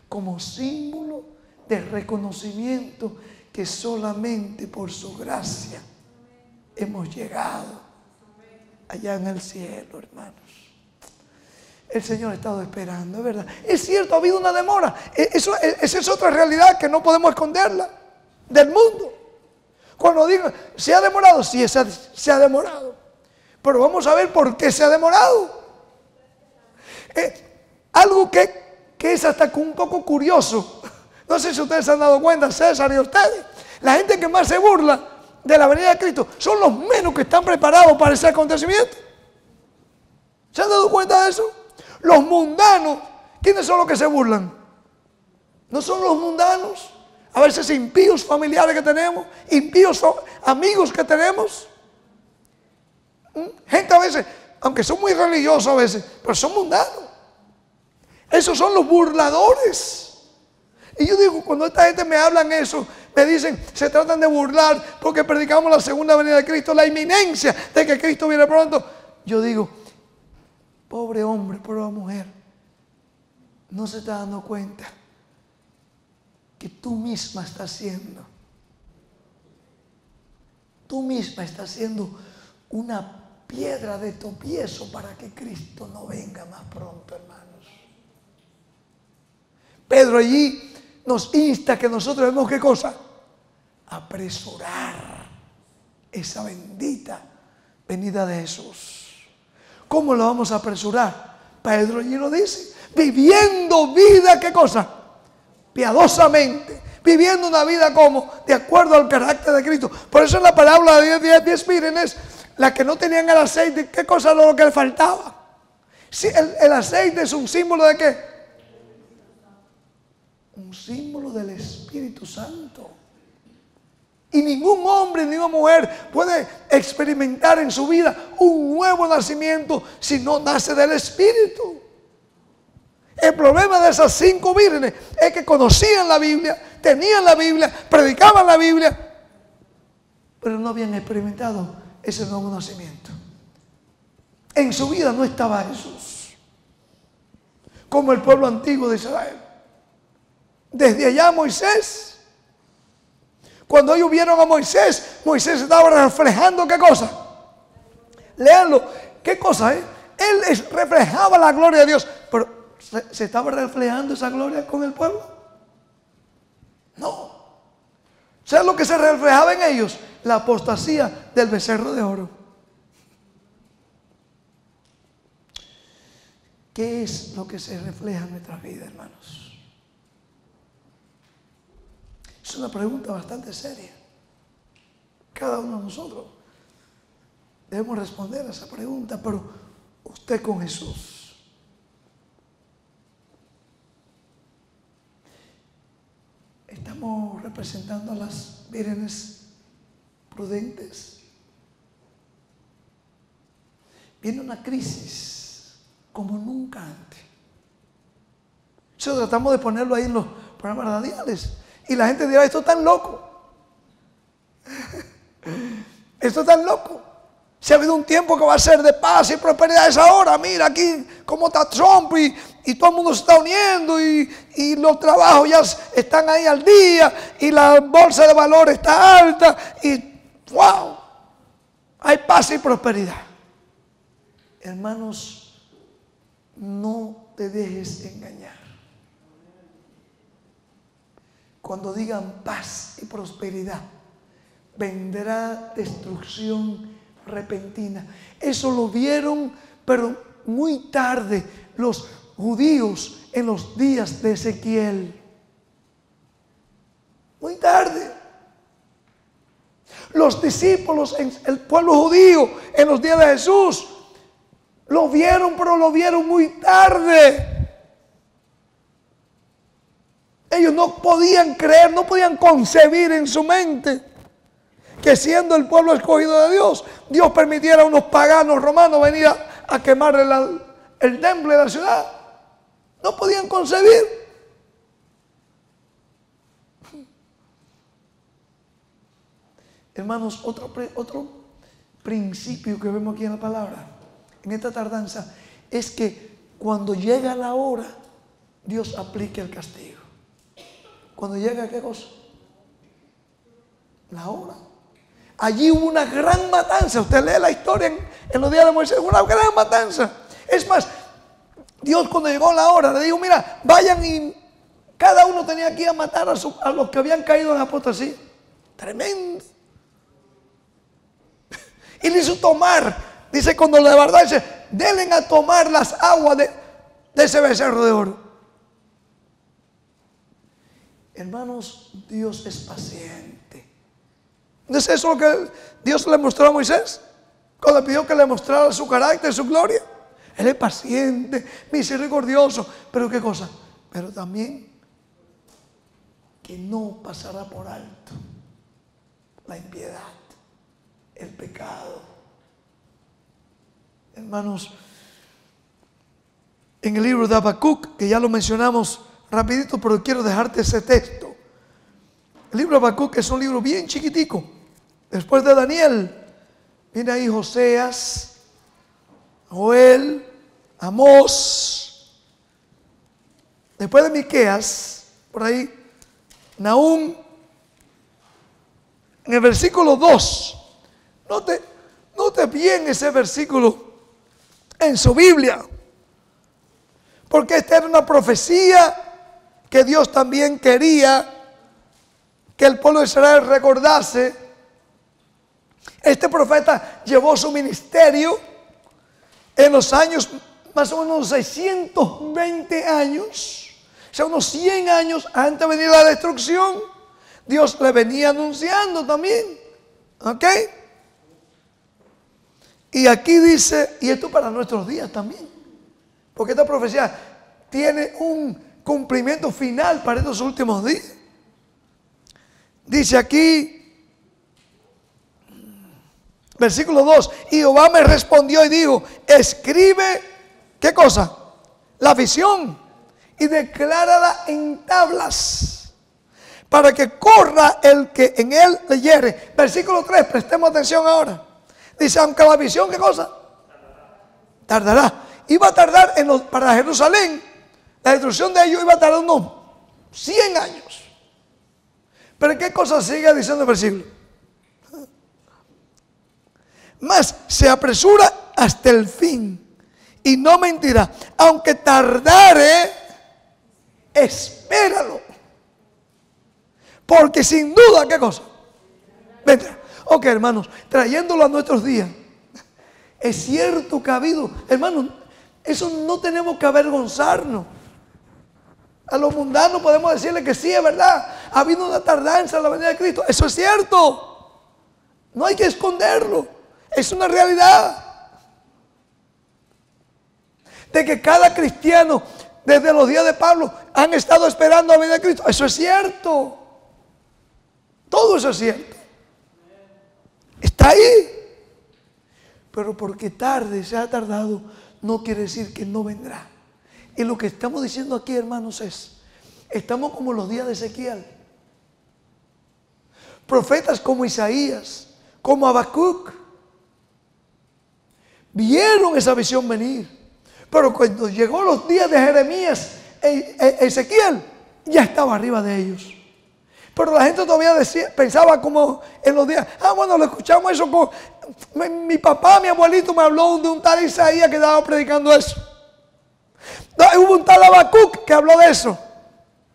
como símbolo de reconocimiento que solamente por su gracia hemos llegado allá en el cielo, hermanos. El Señor ha estado esperando, es verdad. Es cierto, ha habido una demora. Esa es otra realidad que no podemos esconderla del mundo. Cuando digo, ¿se ha demorado? Sí, se ha demorado. Pero vamos a ver por qué se ha demorado. Algo que es hasta un poco curioso. No sé si ustedes se han dado cuenta, César y ustedes. La gente que más se burla de la venida de Cristo son los menos que están preparados para ese acontecimiento. ¿Se han dado cuenta de eso? Los mundanos, ¿quiénes son los que se burlan? ¿No son los mundanos? A veces impíos familiares que tenemos, impíos amigos que tenemos. Gente a veces, aunque son muy religiosos a veces, pero son mundanos. Esos son los burladores. Y yo digo, cuando esta gente me hablan eso, me dicen, se tratan de burlar porque predicamos la segunda venida de Cristo, la inminencia de que Cristo viene pronto. Yo digo, pobre hombre, pobre mujer, no se está dando cuenta que tú misma estás siendo una piedra de tropiezo para que Cristo no venga más pronto, hermanos. Pedro allí nos insta que nosotros debemos, ¿qué cosa? Apresurar esa bendita venida de Jesús. ¿Cómo lo vamos a apresurar? Pedro allí lo dice, viviendo vida, ¿qué cosa? Piadosamente, viviendo una vida como de acuerdo al carácter de Cristo. Por eso en la parábola de 10 vírgenes, las que no tenían el aceite, ¿qué cosa era lo que les faltaba? Si el aceite es un símbolo de ¿qué? Un símbolo del Espíritu Santo. Y ningún hombre ni una mujer puede experimentar en su vida un nuevo nacimiento si no nace del Espíritu. El problema de esas 5 vírgenes es que conocían la Biblia, tenían la Biblia, predicaban la Biblia, pero no habían experimentado ese nuevo nacimiento. En su vida no estaba Jesús, como el pueblo antiguo de Israel. Desde allá Moisés, cuando ellos vieron a Moisés, Moisés estaba reflejando ¿qué cosa? Léanlo, ¿qué cosa? Él reflejaba la gloria de Dios, pero ¿se estaba reflejando esa gloria con el pueblo? No. ¿Sabes lo que se reflejaba en ellos? La apostasía del becerro de oro. ¿Qué es lo que se refleja en nuestras vidas, hermanos? Es una pregunta bastante seria. Cada uno de nosotros debemos responder a esa pregunta, pero usted con Jesús. Estamos representando a las vírgenes prudentes. Viene una crisis como nunca antes. Eso tratamos de ponerlo ahí en los programas radiales. Y la gente dirá, esto es tan loco. Esto es tan loco. Si ha habido un tiempo que va a ser de paz y prosperidad, es ahora. Mira aquí cómo está Trump y todo el mundo se está uniendo y los trabajos ya están ahí al día y la bolsa de valores está alta y wow, hay paz y prosperidad. Hermanos, no te dejes engañar. Cuando digan paz y prosperidad, vendrá destrucción repentina. Eso lo vieron, pero muy tarde, los judíos en los días de Ezequiel. Muy tarde. Los discípulos, el pueblo judío en los días de Jesús, lo vieron, pero lo vieron muy tarde. Ellos no podían creer, no podían concebir en su mente que siendo el pueblo escogido de Dios, Dios permitiera a unos paganos romanos venir a quemar el templo de la ciudad. No podían concebir. Hermanos, otro principio que vemos aquí en la palabra, en esta tardanza, es que cuando llega la hora, Dios aplica el castigo. Cuando llega, ¿qué cosa? La hora. Allí hubo una gran matanza. Usted lee la historia en los días de Moisés, una gran matanza. Es más, Dios cuando llegó la hora le dijo, mira, vayan y cada uno tenía que ir a matar a los que habían caído en la apostasía. Tremendo. Y le hizo tomar, dice cuando de verdad dice, denle a tomar las aguas de ese becerro de oro. Hermanos, Dios es paciente. ¿No es eso lo que Dios le mostró a Moisés? Cuando le pidió que le mostrara su carácter, su gloria. Él es paciente, misericordioso. Pero ¿qué cosa? Pero también que no pasará por alto la impiedad, el pecado. Hermanos, en el libro de Habacuc, que ya lo mencionamos rapidito, pero quiero dejarte ese texto. El libro de Habacuc es un libro bien chiquitico. Después de Daniel, viene ahí Joseas, Joel, Amós. Después de Miqueas, por ahí, Nahum. En el versículo 2, note bien ese versículo en su Biblia. Porque esta era una profecía que Dios también quería que el pueblo de Israel recordase. Este profeta llevó su ministerio en los años, más o menos 620 años, o sea, unos 100 años antes de venir la destrucción. Dios le venía anunciando también. ¿Ok? Y aquí dice, y esto para nuestros días también, porque esta profecía tiene un cumplimiento final para estos últimos días. Dice aquí, versículo 2, y Jehová me respondió y dijo, escribe, ¿qué cosa? La visión, y declárala en tablas, para que corra el que en él leyere. Versículo 3, prestemos atención ahora. Dice, aunque la visión, ¿qué cosa? Tardará. Iba a tardar para Jerusalén, la destrucción de ellos iba a tardar unos 100 años. Pero ¿qué cosa sigue diciendo el versículo? Mas se apresura hasta el fin y no mentirá. Aunque tardare, espéralo. Porque sin duda, ¿qué cosa? Vendrá. Ok, hermanos, trayéndolo a nuestros días. Es cierto que ha habido, hermanos, eso no tenemos que avergonzarnos. A los mundanos podemos decirle que sí, es verdad. Ha habido una tardanza en la venida de Cristo. Eso es cierto. No hay que esconderlo. Es una realidad. De que cada cristiano, desde los días de Pablo, han estado esperando la venida de Cristo. Eso es cierto. Todo eso es cierto. Está ahí. Pero porque tarde, se ha tardado, no quiere decir que no vendrá. Y lo que estamos diciendo aquí, hermanos, estamos como los días de Ezequiel. Profetas como Isaías, como Habacuc, vieron esa visión venir. Pero cuando llegó los días de Jeremías, Ezequiel ya estaba arriba de ellos. Pero la gente todavía pensaba como en los días, bueno, lo escuchamos eso con mi papá, mi abuelito me habló de un tal Isaías que estaba predicando eso. No, hubo un tal Habacuc que habló de eso.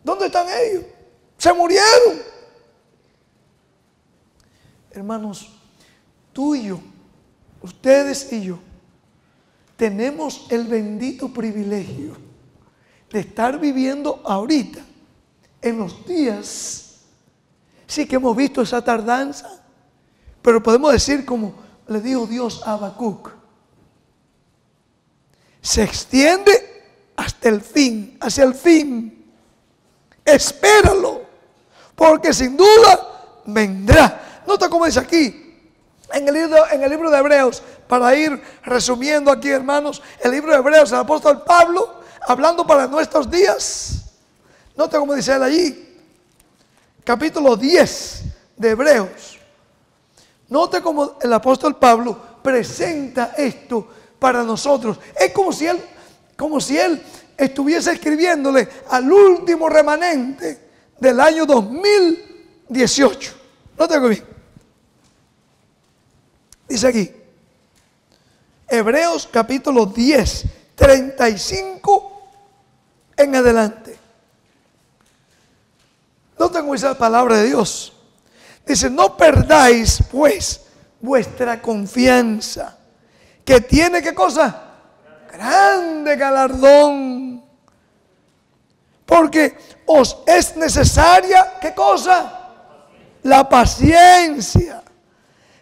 ¿Dónde están ellos? Se murieron. Hermanos, tú y yo, ustedes y yo, tenemos el bendito privilegio de estar viviendo ahorita, en los días. Sí que hemos visto esa tardanza, pero podemos decir como le dijo Dios a Habacuc, se extiende hasta el fin, hacia el fin. Espéralo, porque sin duda vendrá. Nota cómo dice aquí, en el libro de Hebreos, para ir resumiendo aquí, hermanos, el libro de Hebreos, el apóstol Pablo, hablando para nuestros días. Nota cómo dice él allí. Capítulo 10 de Hebreos. Note cómo el apóstol Pablo presenta esto para nosotros. Es como si él estuviese escribiéndole al último remanente del año 2018. Note bien. Dice aquí, Hebreos capítulo 10, 35 en adelante. No tengo esa palabra de Dios. Dice, no perdáis pues vuestra confianza, que tiene, ¿qué cosa? Grande galardón. Porque os es necesaria, ¿qué cosa? La paciencia.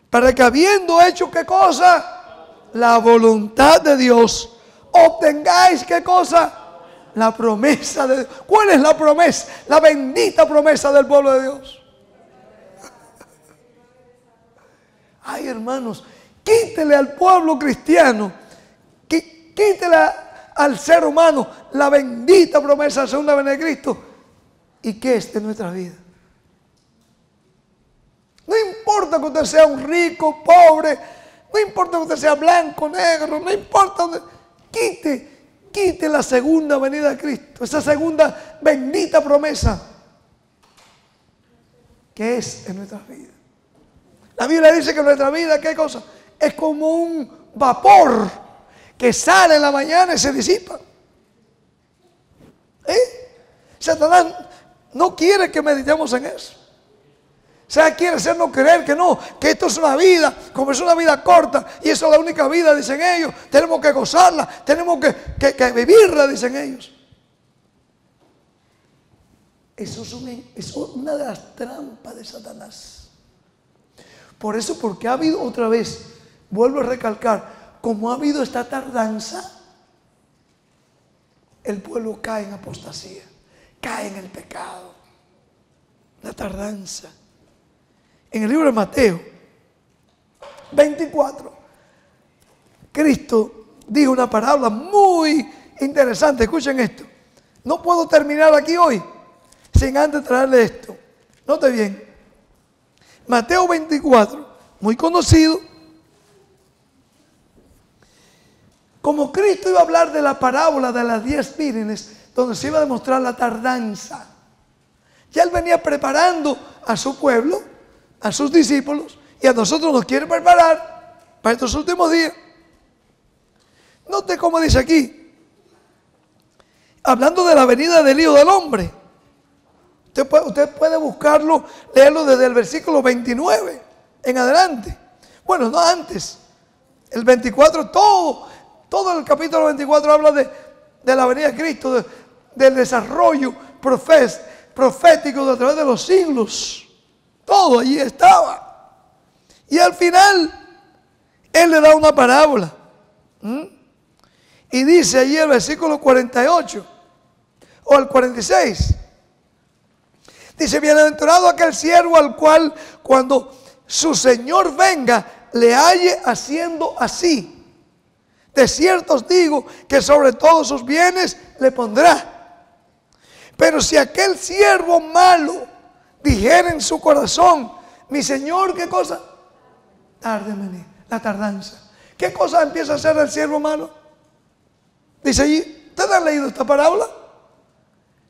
Para que habiendo hecho, ¿qué cosa? La voluntad de Dios, obtengáis, ¿qué cosa? La promesa de Dios. ¿Cuál es la promesa? La bendita promesa del pueblo de Dios. Ay, hermanos, quítele al pueblo cristiano, quítele al ser humano la bendita promesa de la segunda venida de Cristo. ¿Y qué es de nuestra vida? No importa que usted sea un rico, pobre, no importa que usted sea blanco, negro, no importa donde, quite la segunda venida de Cristo, esa segunda bendita promesa que es en nuestra vida. La Biblia dice que nuestra vida, ¿qué cosa? Es como un vapor que sale en la mañana y se disipa. Satanás no quiere que meditemos en eso. O sea, quiere hacernos creer que no, que esto es una vida, como es una vida corta, y eso es la única vida, dicen ellos. Tenemos que gozarla, tenemos que vivirla, dicen ellos. Eso es una de las trampas de Satanás. Por eso, porque ha habido otra vez, vuelvo a recalcar, como ha habido esta tardanza, el pueblo cae en apostasía, cae en el pecado. La tardanza. En el libro de Mateo 24, Cristo dijo una parábola muy interesante. Escuchen esto. No puedo terminar aquí hoy sin antes traerle esto. Note bien. Mateo 24, muy conocido. Como Cristo iba a hablar de la parábola de las 10 vírgenes, donde se iba a demostrar la tardanza. Ya Él venía preparando a su pueblo, a sus discípulos, y a nosotros nos quiere preparar para estos últimos días. Note cómo dice aquí, hablando de la venida del Hijo del Hombre. Usted puede buscarlo, leerlo desde el versículo 29 en adelante. Bueno, no antes. El 24, todo el capítulo 24 habla de la venida de Cristo, del desarrollo profético a través de los siglos. Todo allí estaba. Y al final, Él le da una parábola. Y dice allí el versículo 48 o el 46. Dice, bienaventurado aquel siervo al cual cuando su Señor venga le halle haciendo así. De cierto os digo que sobre todos sus bienes le pondrá. Pero si aquel siervo malo dijera en su corazón, mi Señor, ¿qué cosa? Tarde en venir, la tardanza. ¿Qué cosa empieza a hacer el siervo malo? Dice allí, ¿ustedes han leído esta parábola?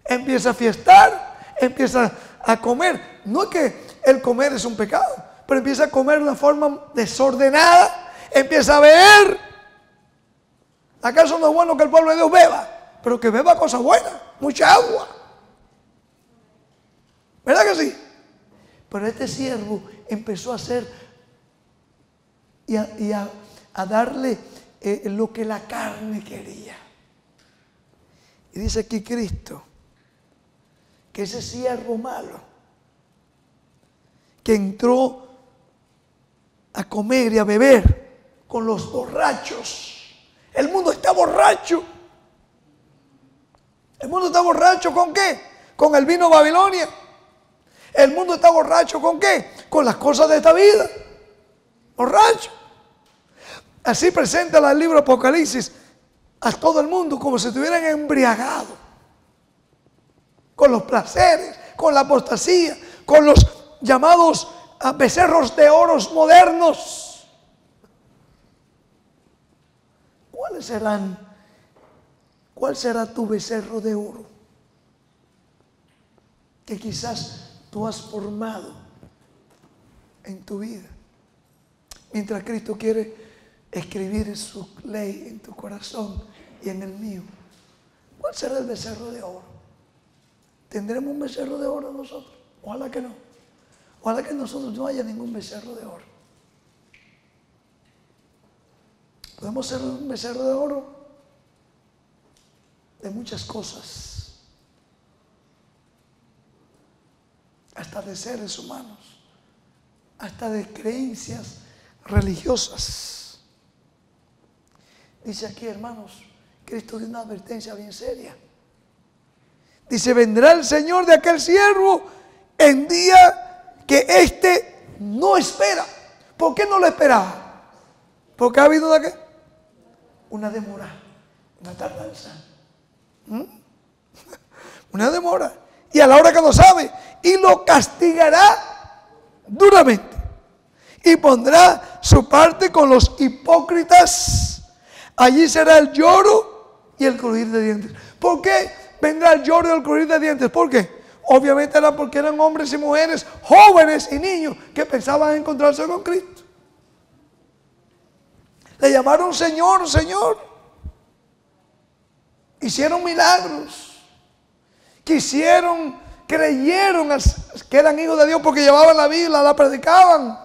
Empieza a fiestar, empieza a comer. No es que el comer es un pecado, pero empieza a comer de una forma desordenada, empieza a beber. ¿Acaso no es bueno que el pueblo de Dios beba? Pero que beba cosas buenas, mucha agua. ¿Verdad que sí? Pero este siervo empezó a hacer y a darle lo que la carne quería. Y dice aquí Cristo que ese siervo malo que entró a comer y a beber con los borrachos. El mundo está borracho. El mundo está borracho ¿con qué? Con el vino Babilonia. El mundo está borracho ¿con qué? Con las cosas de esta vida. Borracho. Así presenta el libro Apocalipsis a todo el mundo como si estuvieran embriagados. Con los placeres, con la apostasía, con los llamados becerros de oros modernos. ¿Cuál será tu becerro de oro? Que quizás tú has formado en tu vida. Mientras Cristo quiere escribir su ley en tu corazón y en el mío. ¿Cuál será el becerro de oro? ¿Tendremos un becerro de oro nosotros? Ojalá que no. Ojalá que nosotros no haya ningún becerro de oro. ¿Podemos ser un becerro de oro? De muchas cosas. Hasta de seres humanos. Hasta de creencias religiosas. Dice aquí, hermanos, Cristo dio una advertencia bien seria. Dice, vendrá el Señor de aquel siervo en día que éste no espera. ¿Por qué no lo esperaba? Porque ha habido una demora, una tardanza. Una demora. Y a la hora que no sabe, y lo castigará duramente. Y pondrá su parte con los hipócritas. Allí será el lloro y el crujir de dientes. ¿Por qué vendrá el lloro y el crujir de dientes? ¿Por qué? Obviamente era porque eran hombres y mujeres, jóvenes y niños que pensaban encontrarse con Cristo. Le llamaron Señor, Señor. Hicieron milagros. Creyeron que eran hijos de Dios porque llevaban la Biblia, la predicaban.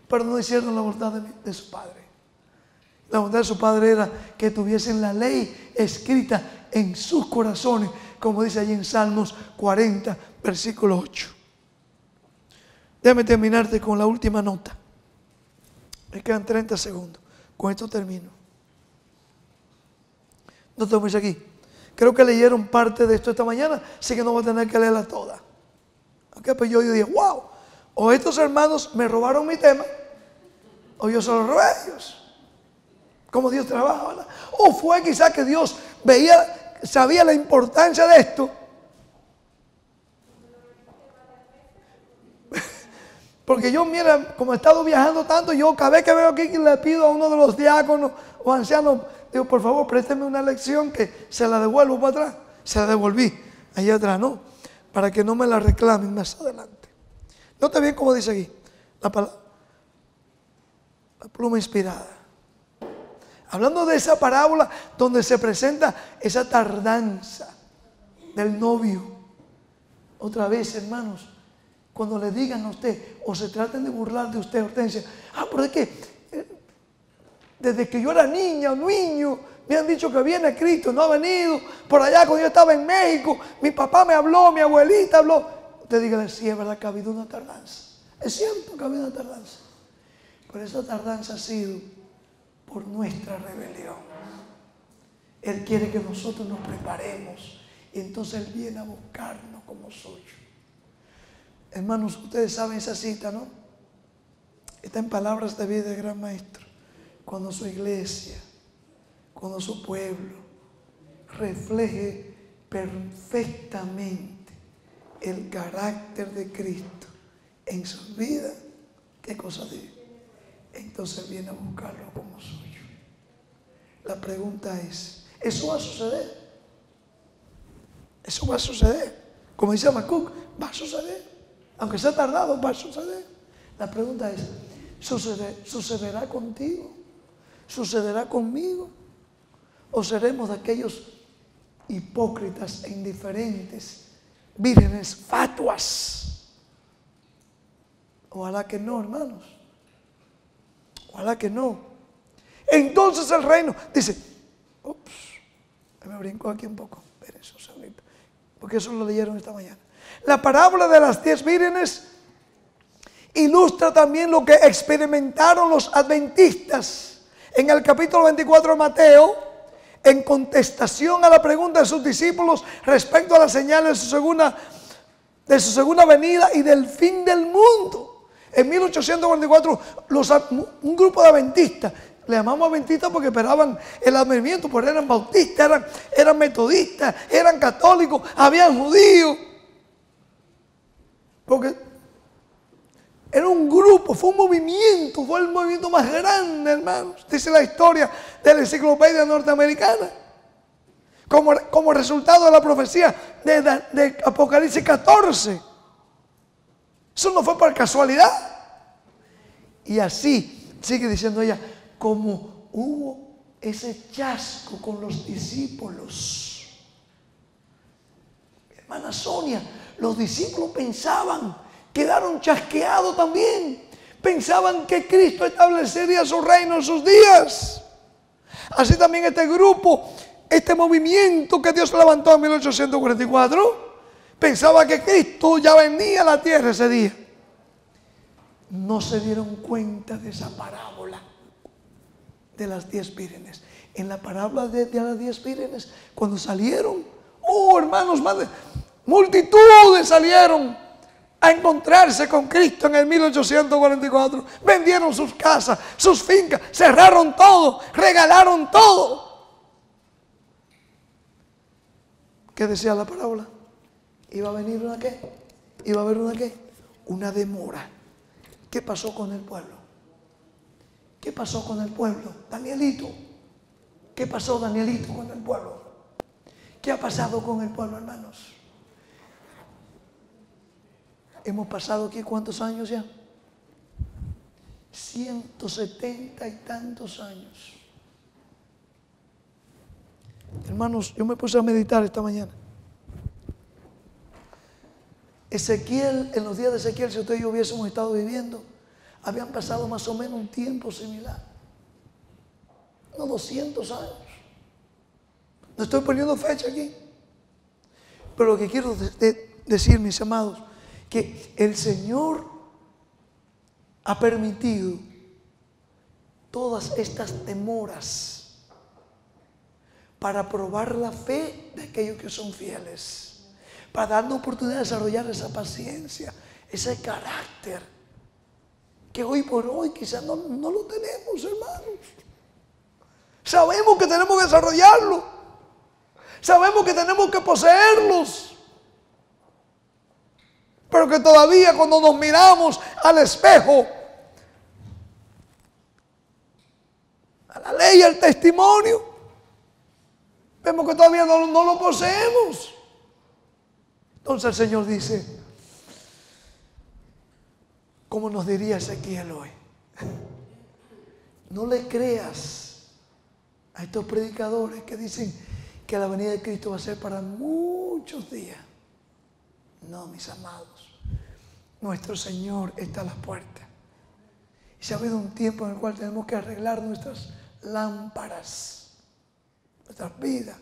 Pero no hicieron la voluntad de su Padre. La voluntad de su Padre era que tuviesen la ley escrita en sus corazones como dice allí en Salmos 40, versículo 8. Déjame terminarte con la última nota. Me quedan 30 segundos. Con esto termino. No tengo mucho aquí. Creo que leyeron parte de esto esta mañana, así que no voy a tener que leerla toda. Okay, pues yo dije, wow, o estos hermanos me robaron mi tema, o yo se lo robé a ellos. Cómo Dios trabaja, ¿verdad? O fue quizás que Dios sabía la importancia de esto. Porque yo, mira, como he estado viajando tanto, yo cada vez que veo aquí le pido a uno de los diáconos o ancianos, digo, por favor, présteme una lección que se la devuelvo para atrás. Se la devolví allá atrás, ¿no? Para que no me la reclamen más adelante. Note bien cómo dice aquí, la pluma inspirada. Hablando de esa parábola donde se presenta esa tardanza del novio. Otra vez, hermanos, cuando le digan a usted o se traten de burlar de usted, Hortensia, pero es que desde que yo era niña o niño me han dicho que viene Cristo, no ha venido. Por allá cuando yo estaba en México, mi papá me habló, mi abuelita habló. Usted dígale, sí, es verdad que ha habido una tardanza. Es cierto que ha habido una tardanza. Pero esa tardanza ha sido por nuestra rebelión. Él quiere que nosotros nos preparemos y entonces Él viene a buscarnos como suyo. Hermanos, ustedes saben esa cita, ¿no? Está en Palabras de Vida del Gran Maestro. Cuando su iglesia, cuando su pueblo refleje perfectamente el carácter de Cristo en su vida, ¿qué cosa dice? Entonces viene a buscarlo como suyo. La pregunta es, ¿eso va a suceder? Eso va a suceder. Como dice Habacuc, va a suceder. Aunque sea tardado, va a suceder. La pregunta es, ¿sucederá contigo? ¿Sucederá conmigo? ¿O seremos de aquellos hipócritas e indiferentes, vírgenes fatuas? Ojalá que no, hermanos. Ojalá que no. Entonces el reino dice, me brinco aquí un poco, pero eso solito, porque eso lo leyeron esta mañana. La parábola de las 10 vírgenes ilustra también lo que experimentaron los adventistas en el capítulo 24 de Mateo, en contestación a la pregunta de sus discípulos respecto a las señales de su segunda venida y del fin del mundo. En 1844, un grupo de adventistas, le llamamos adventistas porque esperaban el advenimiento, porque eran bautistas, eran metodistas, eran católicos, habían judíos. Porque era un grupo, fue un movimiento, fue el movimiento más grande, hermanos. Dice la historia de la enciclopedia norteamericana. Como resultado de la profecía de Apocalipsis 14. Eso no fue por casualidad. Y así, sigue diciendo ella, como hubo ese chasco con los discípulos. Hermana Sonia, los discípulos pensaban, quedaron chasqueados también. Pensaban que Cristo establecería su reino en sus días. Así también este grupo, este movimiento que Dios levantó en 1844, pensaba que Cristo ya venía a la tierra ese día. No se dieron cuenta de esa parábola de las 10 vírgenes. En la parábola de las 10 vírgenes, cuando salieron, hermanos, multitudes salieron a encontrarse con Cristo en el 1844. Vendieron sus casas, sus fincas, cerraron todo, regalaron todo. ¿Qué decía la parábola? ¿Iba a venir una qué? ¿Iba a haber una qué? Una demora. ¿Qué pasó con el pueblo? ¿Qué pasó con el pueblo? Danielito. ¿Qué pasó, Danielito, con el pueblo? ¿Qué ha pasado con el pueblo, hermanos? Hemos pasado aquí ¿cuántos años ya? 170 y tantos años. Hermanos, yo me puse a meditar esta mañana. Ezequiel, en los días de Ezequiel, si usted y yo hubiésemos estado viviendo, habían pasado más o menos un tiempo similar. No 200 años. No estoy poniendo fecha aquí. Pero lo que quiero decir, mis amados, que el Señor ha permitido todas estas demoras para probar la fe de aquellos que son fieles, para darnos oportunidad de desarrollar esa paciencia, ese carácter que hoy por hoy quizás no lo tenemos, hermanos. Sabemos que tenemos que desarrollarlo, sabemos que tenemos que poseerlos, pero que todavía cuando nos miramos al espejo, a la ley y al testimonio, vemos que todavía no lo poseemos. Entonces el Señor dice, como nos diría Ezequiel hoy, no le creas a estos predicadores que dicen que la venida de Cristo va a ser para muchos días. No, mis amados, nuestro Señor está a las puertas. Y se ha habido un tiempo en el cual tenemos que arreglar nuestras lámparas, nuestras vidas,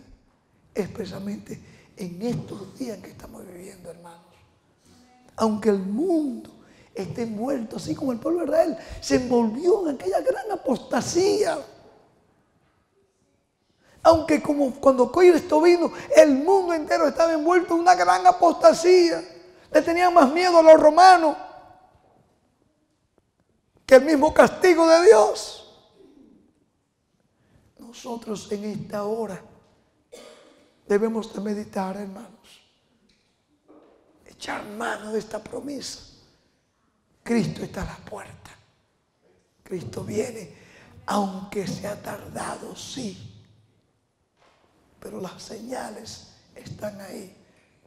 expresamente en estos días que estamos viviendo, hermanos. Aunque el mundo esté envuelto, así como el pueblo de Israel se envolvió en aquella gran apostasía. Aunque como cuando Cristo vino, el mundo entero estaba envuelto en una gran apostasía. Le tenían más miedo a los romanos que el mismo castigo de Dios. Nosotros en esta hora debemos de meditar, hermanos, echar mano de esta promesa. Cristo está a la puerta. Cristo viene, aunque se ha tardado, sí. Pero las señales están ahí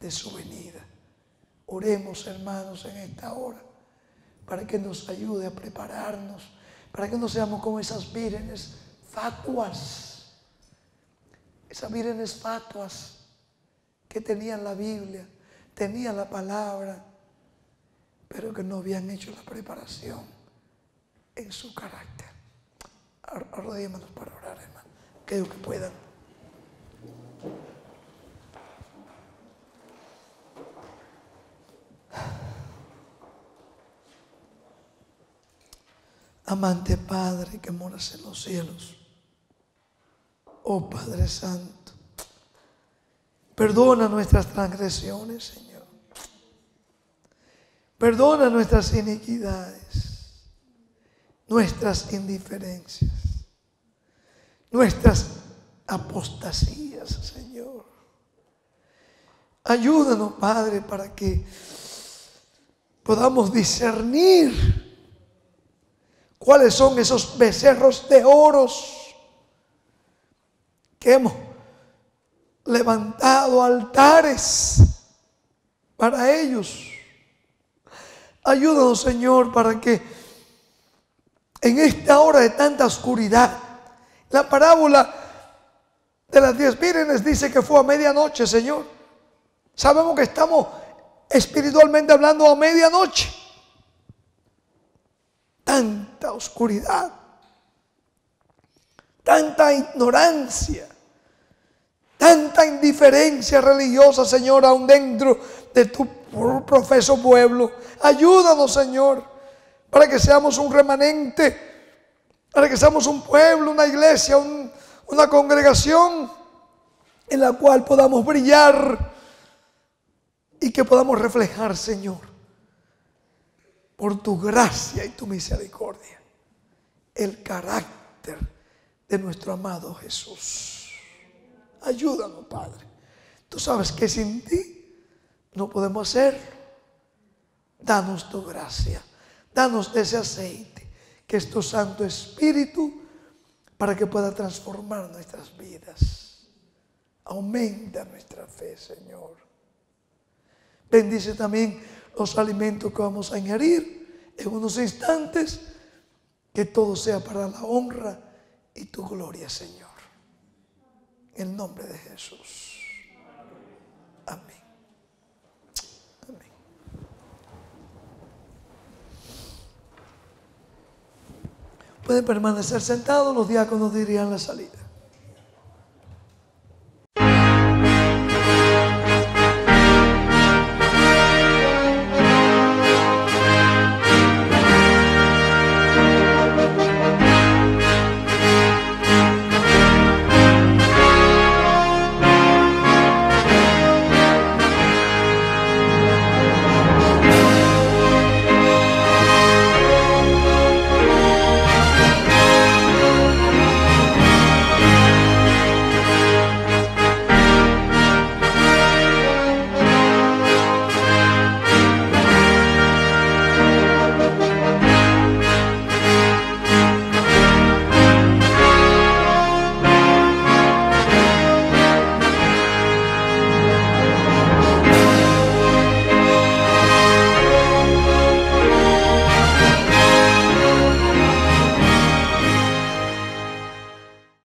de su venida. Oremos, hermanos, en esta hora para que nos ayude a prepararnos, para que no seamos como esas vírgenes fatuas. Esas vírgenes fatuas que tenían la Biblia, tenían la palabra, pero que no habían hecho la preparación en su carácter. Arrodillémonos para orar, hermano. Aquellos que puedan. Amante Padre que moras en los cielos, oh Padre Santo, perdona nuestras transgresiones, Señor. Perdona nuestras iniquidades, nuestras indiferencias, nuestras apostasías, Señor. Ayúdanos, Padre, para que podamos discernir cuáles son esos becerros de oros que hemos levantado altares para ellos. Ayúdanos, Señor, para que en esta hora de tanta oscuridad, la parábola de las 10 vírgenes dice que fue a medianoche, Señor. Sabemos que estamos espiritualmente hablando a medianoche. Tanta oscuridad, tanta ignorancia, tanta indiferencia religiosa, Señor, aún dentro de tu profeso pueblo. Ayúdanos, Señor, para que seamos un remanente, para que seamos un pueblo, una iglesia, una congregación en la cual podamos brillar y que podamos reflejar, Señor, por tu gracia y tu misericordia, el carácter de nuestro amado Jesús. Ayúdanos, Padre. Tú sabes que sin ti no podemos hacerlo. Danos tu gracia, danos ese aceite que es tu Santo Espíritu para que pueda transformar nuestras vidas. Aumenta nuestra fe, Señor. Bendice también los alimentos que vamos a ingerir en unos instantes, que todo sea para la honra y tu gloria, Señor. En el nombre de Jesús. Amén. Amén. Pueden permanecer sentados, los diáconos dirían la salida.